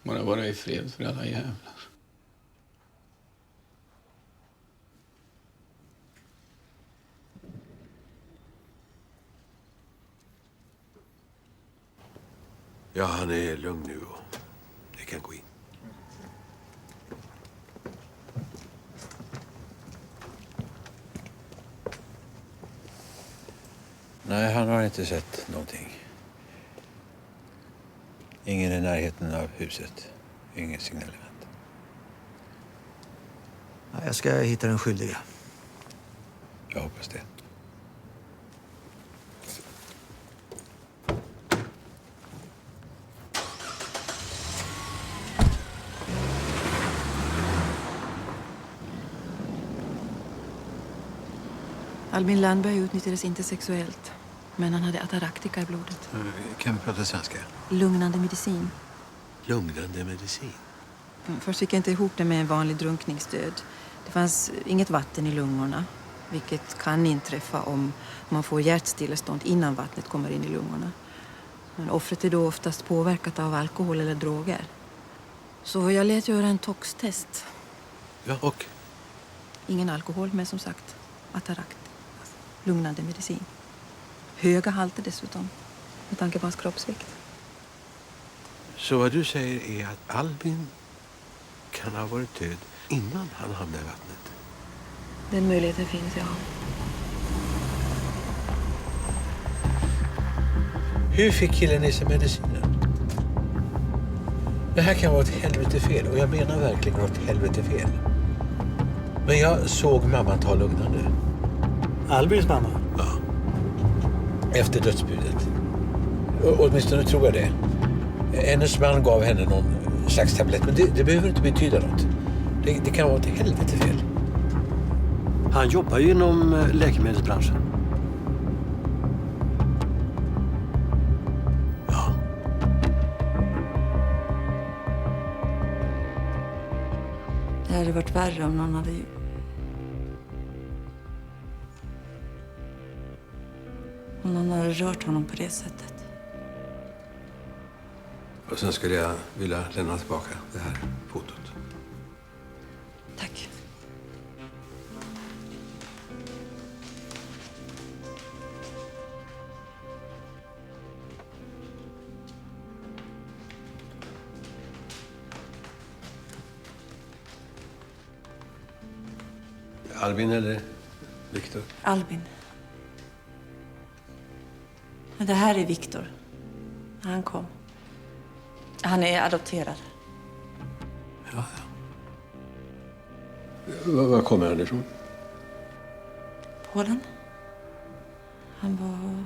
Bara vara i fred för alla jävlar. Ja, han är lugn nu och det kan gå in. Nej, han har inte sett någonting. Ingen i närheten av huset. Ingen signalement. Ja, jag ska hitta den skyldiga. Jag hoppas det. Albin Landberg utnyttjades inte sexuellt, men han hade ataraktika i blodet. Kan vi prata svenska? Lugnande medicin. Lugnande medicin? Först fick jag inte ihop det med en vanlig drunkningsdöd. Det fanns inget vatten i lungorna, vilket kan inträffa om man får hjärtstillestånd innan vattnet kommer in i lungorna. Men offret är då oftast påverkat av alkohol eller droger. Så jag lät göra en toxtest. Ja, och? Ingen alkohol, men som sagt, atarakt. Lugnande medicin. Höga halter dessutom, med tanke på hans kroppsvikt. Så vad du säger är att Albin kan ha varit död innan han hamnade i vattnet? Den möjligheten finns, ja. Hur fick killen i sig medicinen? Det här kan vara ett helvete fel, och jag menar verkligen något helvete fel. Men jag såg mamma ta lugnande. Albins mamma? Ja. Efter dödsbudet. Åtminstone tror jag det. Hennes man gav henne någon slags tablett, men det behöver inte betyda något. Det kan vara ett helvete fel. Han jobbar ju inom läkemedelsbranschen. Ja. Det hade varit värre om någon hade... Om någon hade rört honom på det sättet. Och sen skulle jag vilja lämna tillbaka det här fotot. Tack. Albin eller Viktor? Albin. Men det här är Viktor. När han kom. Han är adopterad. Ja. Var kommer han ifrån? Polen. Han var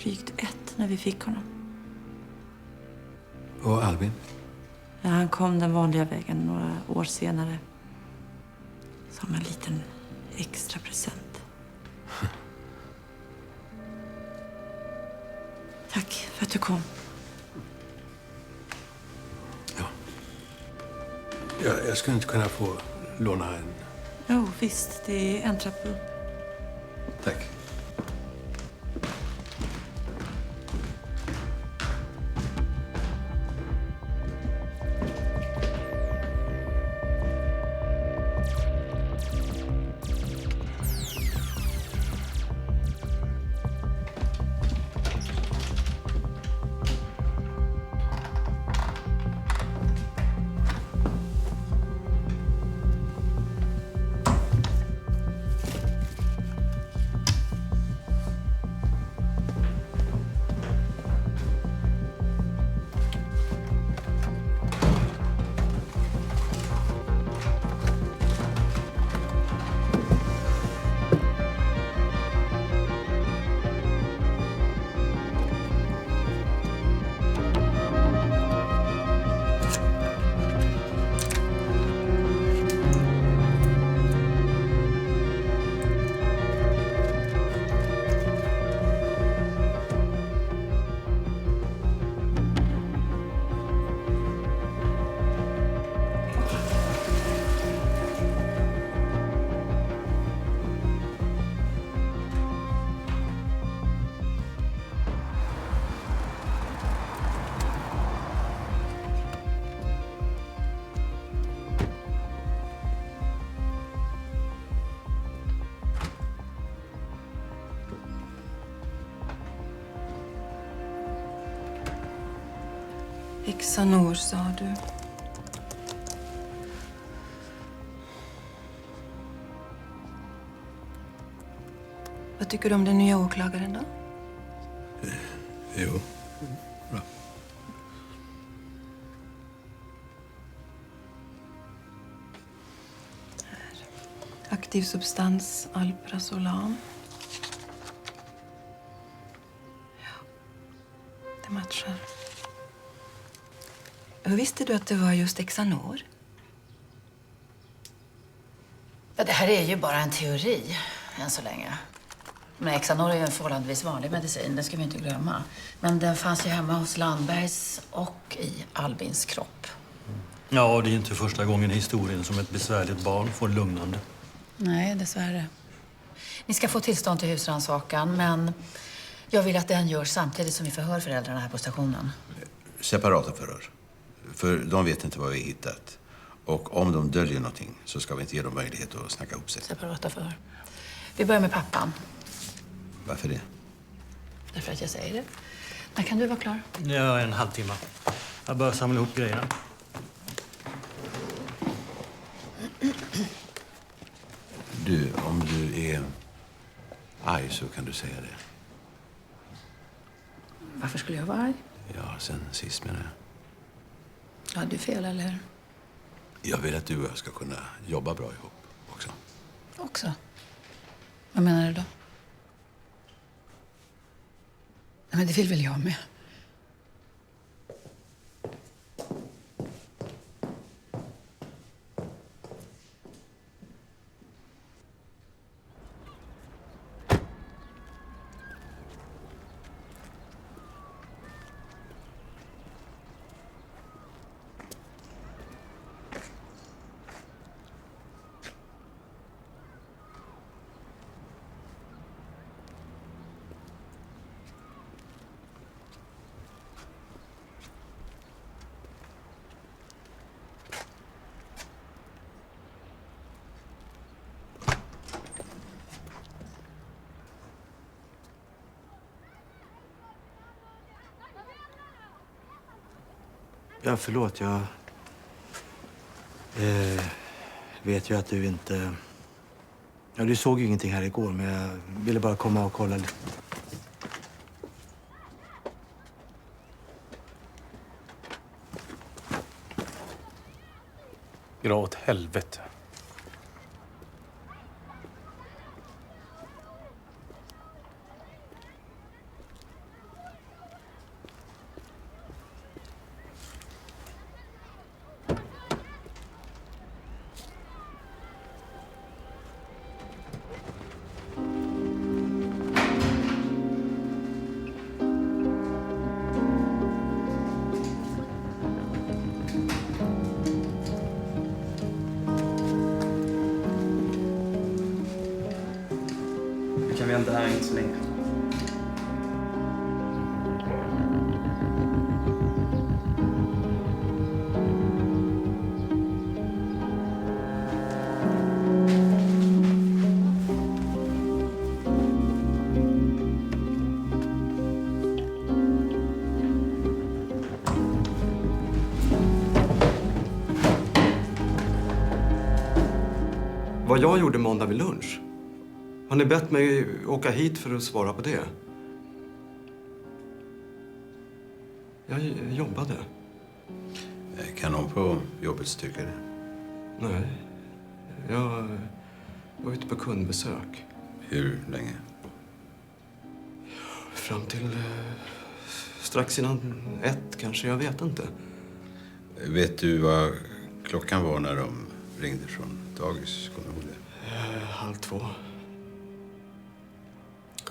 drygt 1 när vi fick honom. Och Albin? Ja, han kom den vanliga vägen några år senare. Som en liten extra present. Tack för att du kom. Jag skulle inte kunna få låna en... Jo, visst. Det är en trappa upp. Tack. Xanor, sa du. Vad tycker du om den nya åklagaren då? Jo, bra. Aktiv substans, alprazolam. Ja, det matchar. Hur visste du att det var just Xanor? Ja, det här är ju bara en teori än så länge. Men Xanor är ju en förhållandevis vanlig medicin, det ska vi inte glömma. Men den fanns ju hemma hos Landbergs och i Albins kropp. Ja, det är inte första gången i historien som ett besvärligt barn får lugnande. Nej, dessvärre. Ni ska få tillstånd till husrannsakan, men jag vill att den görs samtidigt som vi förhör föräldrarna här på stationen. Separata förhör. För de vet inte vad vi har hittat. Och om de döljer någonting så ska vi inte ge dem möjlighet att snacka ihop sig. Separata förhör. Vi börjar med pappan. Varför det? Därför att jag säger det. När kan du vara klar? Ja, en halvtimme. Jag börjar samla ihop grejerna. Du, om du är arg så kan du säga det. Varför skulle jag vara arg? Ja, sen sist menar jag. Jag hade ju fel, eller hur? Jag vill att du och jag ska kunna jobba bra ihop också. Också? Vad menar du då? Nej, men det vill väl jag med. Ja, förlåt. Jag vet ju att du inte... Ja, du såg ju ingenting här igår, men jag ville bara komma och kolla lite. Dra åt helvete. Vi kan vänta här inte så länge. Vad jag gjorde måndag vid lunch? Har ni bett mig åka hit för att svara på det? Jag jobbade. Kan någon på jobbet tycka det? Nej. Jag var ute på kundbesök. Hur länge? Fram till strax innan 1 kanske, jag vet inte. Vet du vad klockan var när de ringde från dagis? Kommer du ihåg det? 1:30.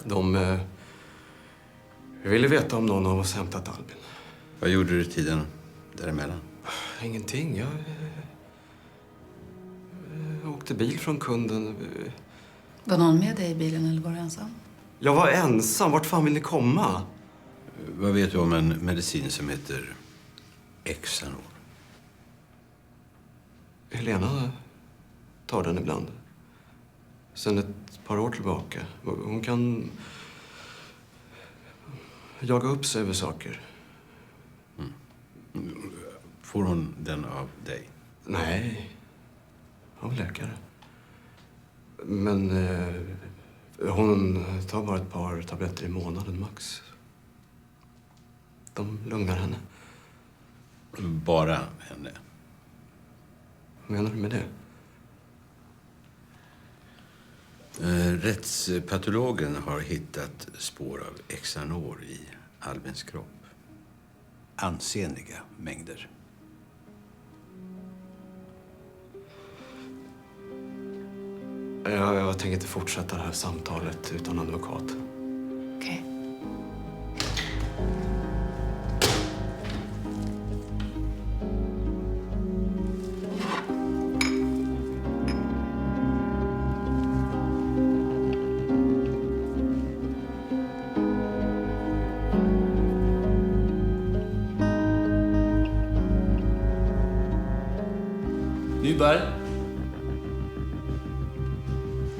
De ville veta om någon av oss hämtat Albin. Vad gjorde du tiden däremellan? Ingenting. Jag åkte bil från kunden. Var någon med dig i bilen eller var du ensam? Jag var ensam. Vart fan vill ni komma? Vad vet du om en medicin som heter Xanor? Helena tar den ibland. Sen ett par år tillbaka. Hon kan jaga upp sig över saker. Får hon den av dig? Nej, av läkare. Men hon tar bara ett par tabletter i månaden max. De lugnar henne. Bara henne? Vad menar du med det? Rättspatologen har hittat spår av Xanor i Albins kropp. Ansenliga mängder. Jag tänker inte fortsätta det här samtalet utan advokat. Okej. Nyberg?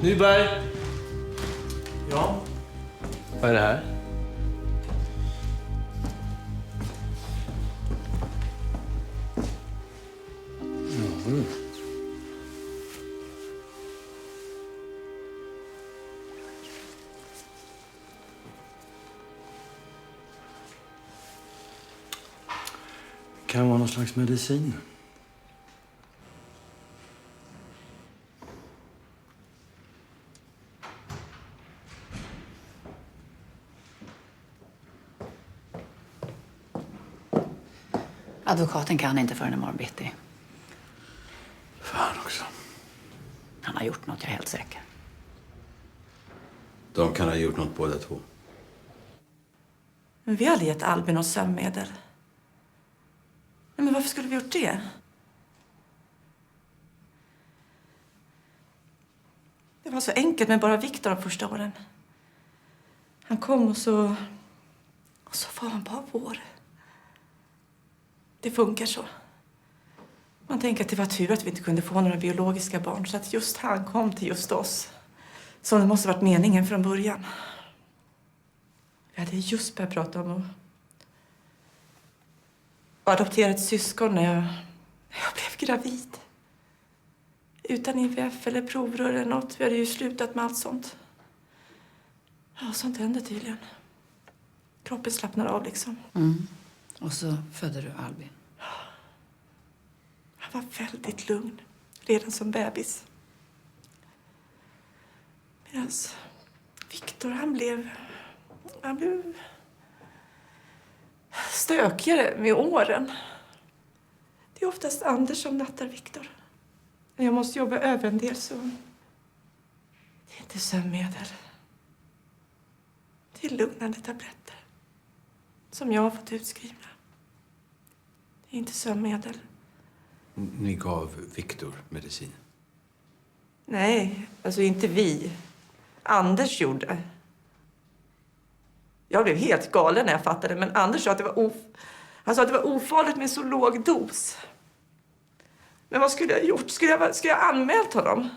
Nyberg? Ja? Vad är det här? Mm. Kan vara någon slags medicin. Advokaten kan inte förrän imorgon bitti. Fan också. Han har gjort något, jag är helt säker. De kan ha gjort något båda två. Men vi har aldrig gett Albin något sömnmedel. Nej, men varför skulle vi gjort det? Det var så enkelt med bara Viktor de första åren. Han kom och så var han bara vår. Det funkar så. Man tänker att det var tur att vi inte kunde få några biologiska barn så att just han kom till just oss. Så det måste varit meningen från början. Vi hade just börjat prata om att adoptera ett syskon när jag blev gravid. Utan IVF eller provrör eller något. Vi hade ju slutat med allt sånt. Ja, sånt hände tydligen. Kroppen slappnar av liksom. Mm. Och så födde du Albin. Han var väldigt lugn. Redan som bebis. Medan Viktor, han blev stökigare med åren. Det är oftast Anders som nattar Viktor. När jag måste jobba över en del så... Det är inte sömnmedel. Det är lugnande tabletter. Som jag har fått utskrivna. Det är inte sömnmedel. Ni gav Viktor medicin? Nej, alltså inte vi. Anders gjorde. Jag blev helt galen när jag fattade, men Anders sa att det var ofarligt med så låg dos. Men vad skulle jag ha gjort? Skulle jag ha anmält honom?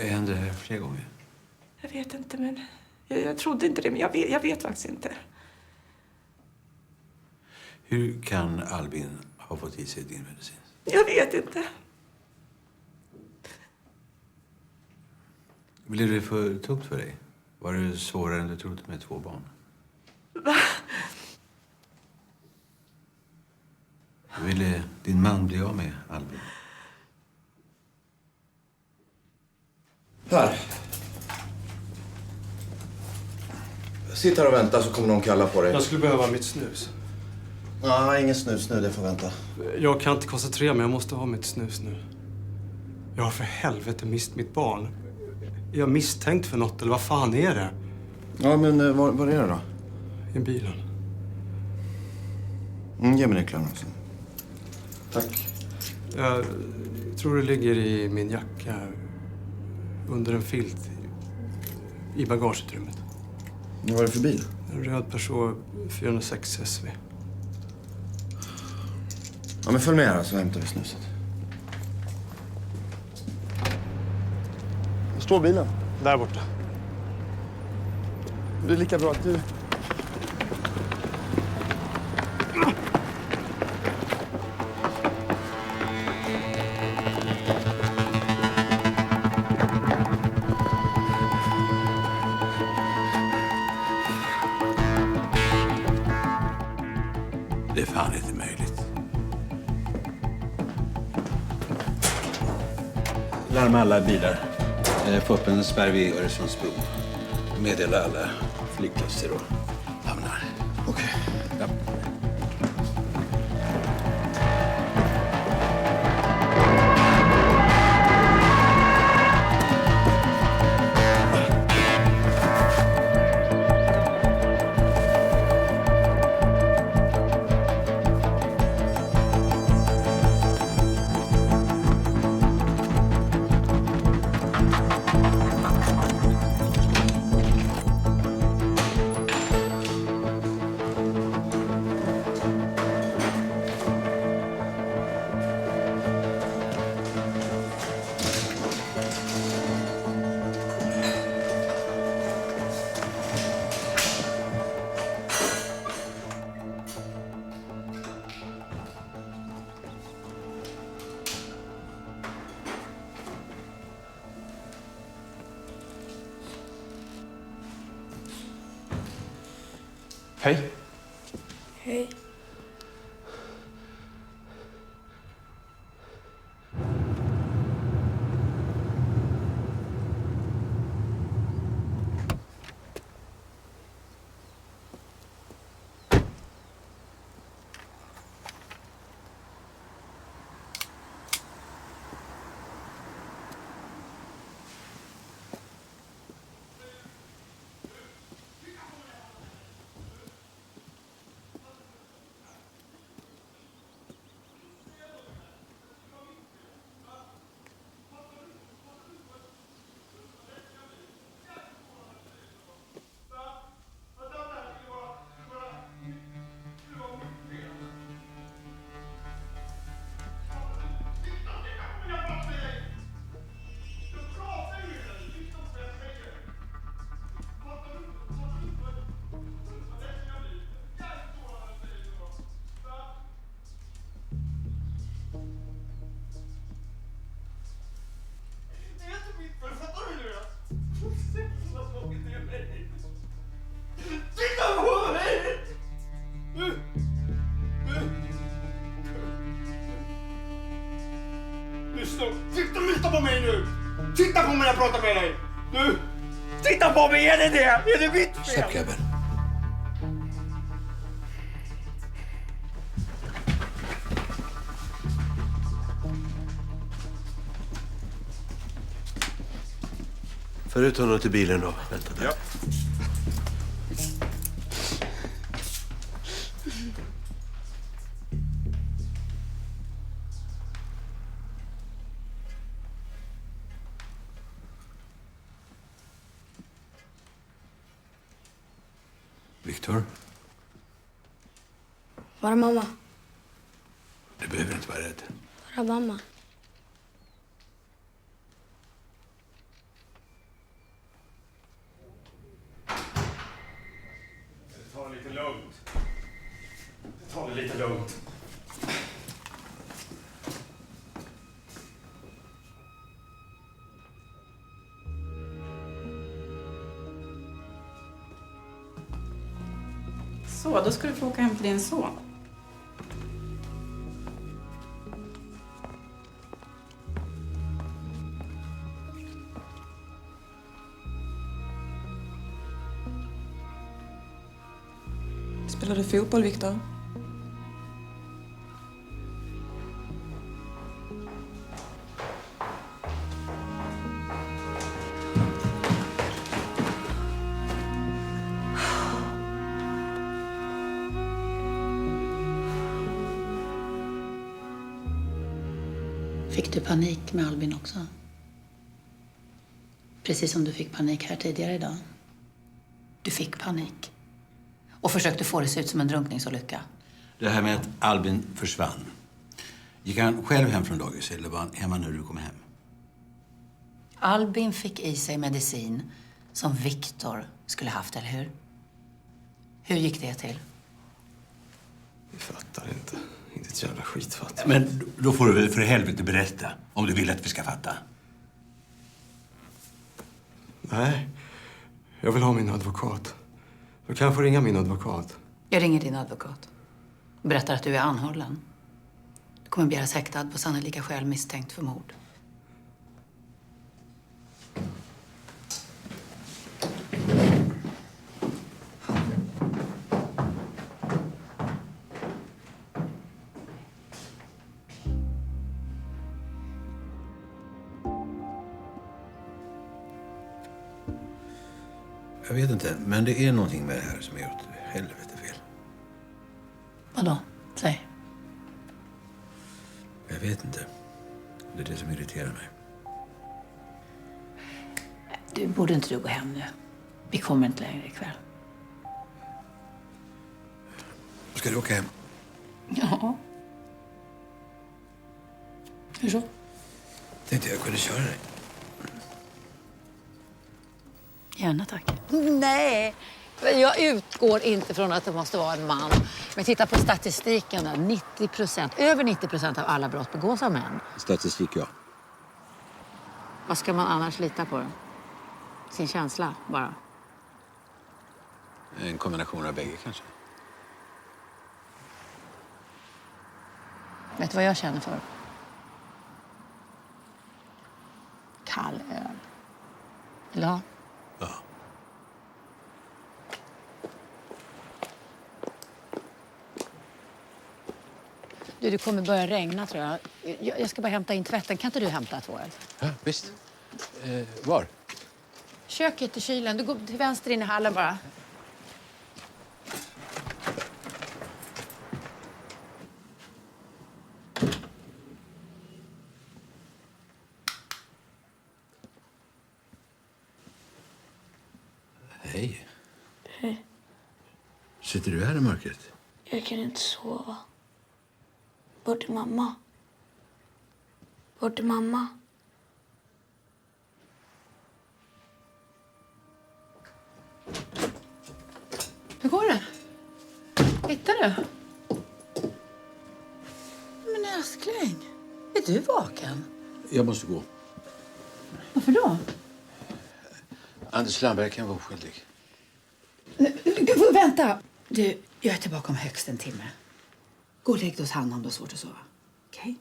Hände det här fler gånger? Jag vet inte, men jag trodde inte det, men jag vet faktiskt inte. Hur kan Albin ha fått i sig din medicin? Jag vet inte. Blev det för tungt för dig? Var det svårare än du trodde med 2 barn? Va? Ville din man bli av med Albin? Här. Sitt här och vänta så kommer någon kalla på dig. Jag skulle behöva mitt snus. Nej, ingen snus nu. Det får vänta. Jag kan inte koncentrera mig. Jag måste ha mitt snus nu. Jag har för helvete mist mitt barn. Är jag misstänkt för något eller vad fan är det? Ja, men var är det då? I bilen. Ge mig nycklarna också. Tack. Jag tror det ligger i min jacka. Under en filt. I bagageutrymmet. Vad var det för bil? En röd Peugeot 406 SV. Ja, men följ med här så hämtar vi snuset. Var står bilen? Där borta. Det är lika bra att du... Larma alla bilar. Få upp en spärr vid Öresundsbron. Meddela alla flygplatser och hamnar. Okej. Ja. Hej. Hej. Titta på mig nu! Titta på mig när jag pratar med dig! Nu! Titta på mig! Är det det? Är det mitt fel? Släpp grabben. För ut honom till bilen då. Vänta där. Ja. Viktor, Var är mamma? du behöver inte vara rädd. Var är mamma? Ta det lite lugnt. Ta det lite lugnt. Så, då ska du få åka hem till din son. Spelar du fotboll, Viktor? Fick du panik med Albin också? Precis som du fick panik här tidigare idag. Du fick panik. Och försökte få det se ut som en drunkningsolycka. Det här med att Albin försvann. Gick han själv hem från dagis eller var han hemma när du kom hem? Albin fick i sig medicin som Viktor skulle haft, eller hur? Hur gick det till? Vi fattar inte. Inte ett jävla skitfatt. Men då får du väl för helvete berätta om du vill att vi ska fatta. Nej, jag vill ha min advokat. Då kan jag få ringa min advokat. Jag ringer din advokat. Berättar att du är anhållen. Du kommer begäras häktad på sannolika skäl misstänkt för mord. Jag vet inte, men det är någonting med det här som är åt helvete fel. Vadå? Säg. Jag vet inte. Det är det som irriterar mig. Du, borde inte du gå hem nu? Vi kommer inte längre ikväll. Ska du åka hem? Ja. Hur så? Tänkte jag kunde köra dig. Gärna, tack. Nej, jag utgår inte från att det måste vara en man. Men titta på statistiken där. 90%, över 90% av alla brott begås av män. Statistik, ja. Vad ska man annars lita på då? Sin känsla bara. En kombination av bägge kanske. Vet du vad jag känner för? Kall öl. Vill du ha? Ja. Du, det kommer börja regna tror jag. Jag ska bara hämta in tvätten. Kan inte du hämta tvål? Ja, visst. Var? Köket i kylen. Du går till vänster in i hallen bara. Hej. Hej. Sitter du här i mörkret? Jag kan inte sova. Bort till mamma. Bort till mamma. Hur går det? Hittar du? Men älskling, är du vaken? Jag måste gå. Varför då? Anders Landberg kan vara oskyldig. Vänta! Du, jag är tillbaka om högst en timme. Gå och lägg dig hos Hanna om du har svårt att sova. Okej?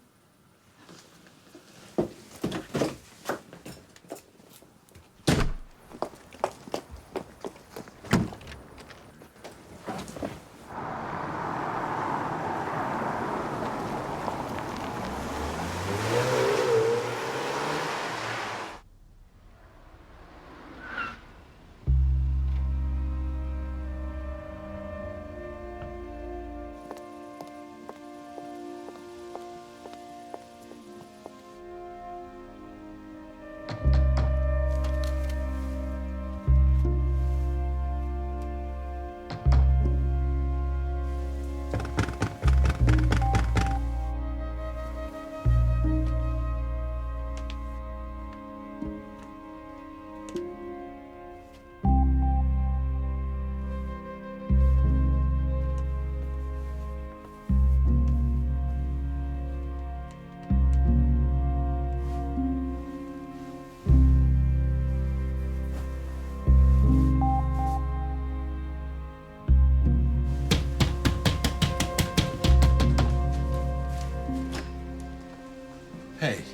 Hej.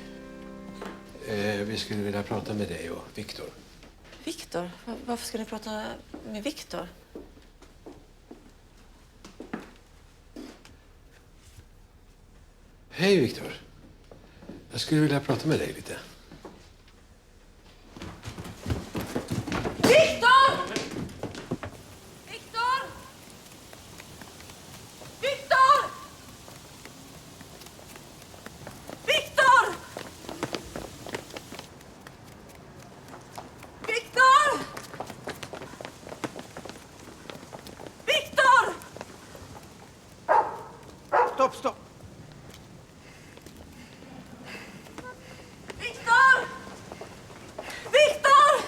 Vi skulle vilja prata med dig och Viktor. Viktor? Varför ska ni prata med Viktor? Hej Viktor. Jag skulle vilja prata med dig lite. Viktor! Viktor! Viktor! Viktor! Viktor! Viktor! Stopp, stopp! Viktor! Viktor!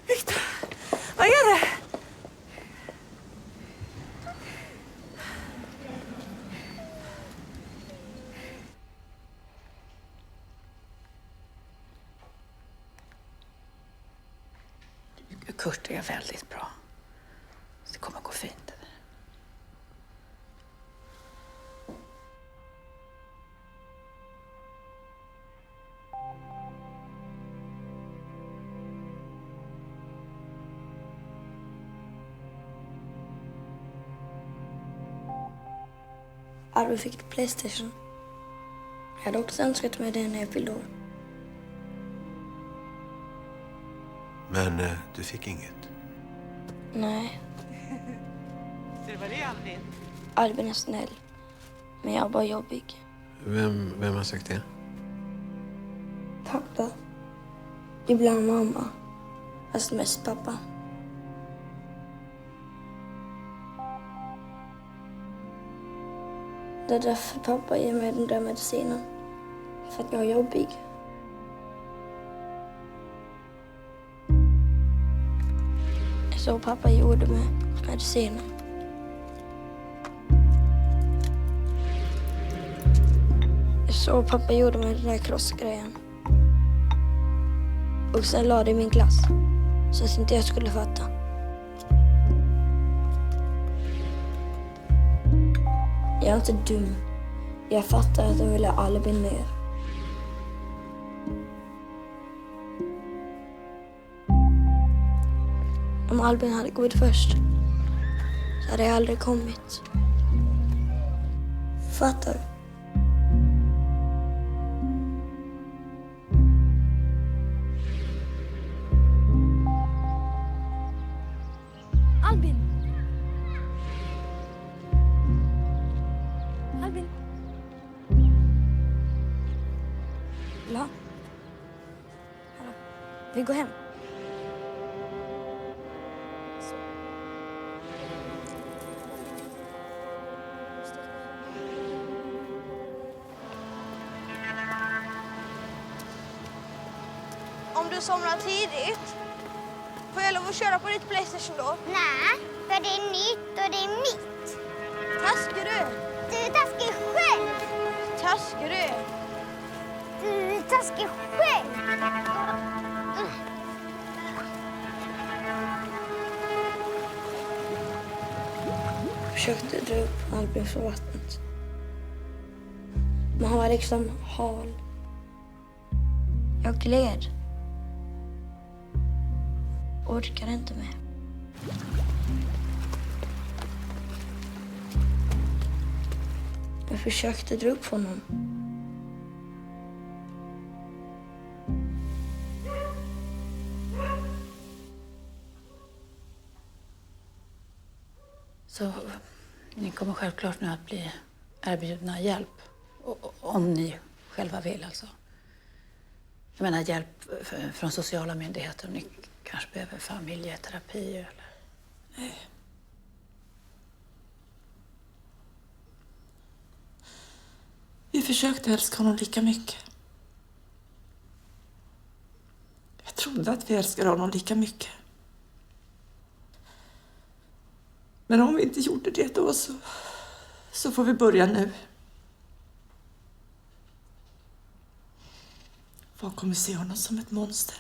Viktor! Vad är det? Kurt är väldigt bra. Det kommer gå fint. Arvid fick ett Playstation. Jag hade också önskat mig det när jag fyllde år. Men du fick inget. Nej. Så var det Albin? Albin är snäll. Men jag är bara jobbig. Vem har sagt det? Pappa. Ibland mamma. Fast mest pappa. Det är därför pappa ger mig den där medicinen. För att jag är jobbig. Så pappa gjorde med medicinen. Så pappa gjorde med den där krossgrejen. Och sen la det i min glass. Så att inte jag skulle fatta. Jag är inte dum. Jag fattar att de ville Albin mer. Om Albin hade gått först så hade jag aldrig kommit. Fattar du? Albin! Albin! Vill du ha? Hallå. Vi går hem. Om du somnar tidigt, får jag lov att köra på ditt PlayStation då? Nej, för det är nytt och det är mitt. Taskig du! Du är taskig själv. Taskig du! Du är taskig själv. Jag försökte dra upp Albin från vattnet. Men han var liksom hal. Jag gled. Orkade inte mer. Jag försökte dra upp honom. Så ni kommer självklart nu att bli erbjudna hjälp. Om ni själva vill alltså. Jag menar hjälp från sociala myndigheter. Ni kanske behöver familjeterapi eller... Nej. Vi försökte älska honom lika mycket. Jag trodde att vi älskade honom lika mycket. Men om vi inte gjorde det då så får vi börja nu. Folk kommer se honom som ett monster.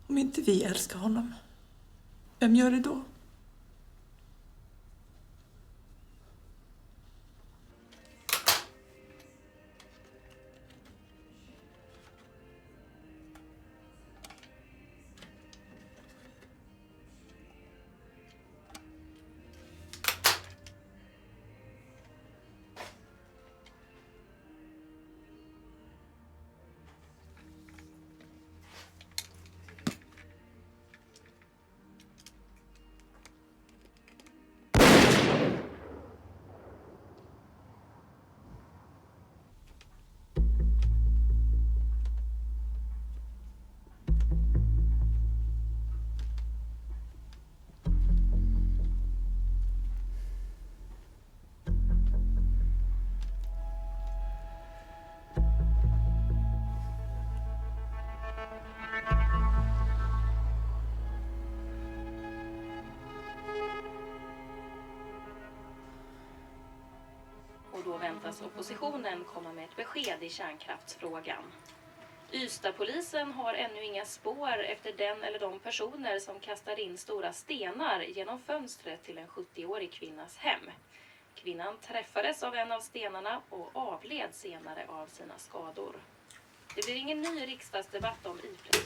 Om inte vi älskar honom, vem gör det då? Och då väntas oppositionen komma med ett besked i kärnkraftsfrågan. Ystadpolisen har ännu inga spår efter den eller de personer som kastar in stora stenar genom fönstret till en 70-årig kvinnas hem. Kvinnan träffades av en av stenarna och avled senare av sina skador. Det blir ingen ny riksdagsdebatt om Ifred.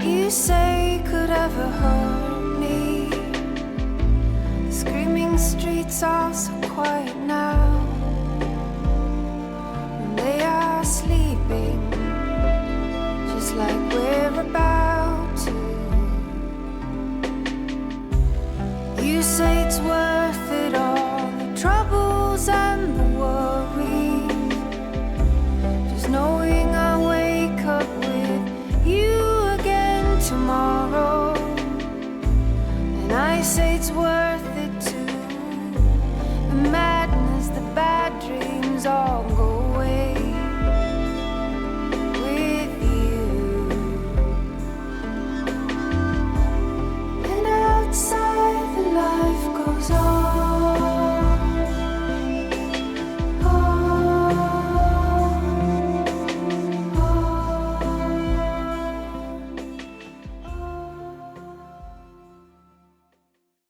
you say could ever hurt me. The screaming streets are so quiet now, and they are sleeping just like we're about to. You say it's worth it all, the troubles and the worries, just knowing I wake up with you again tomorrow. And I say it's worth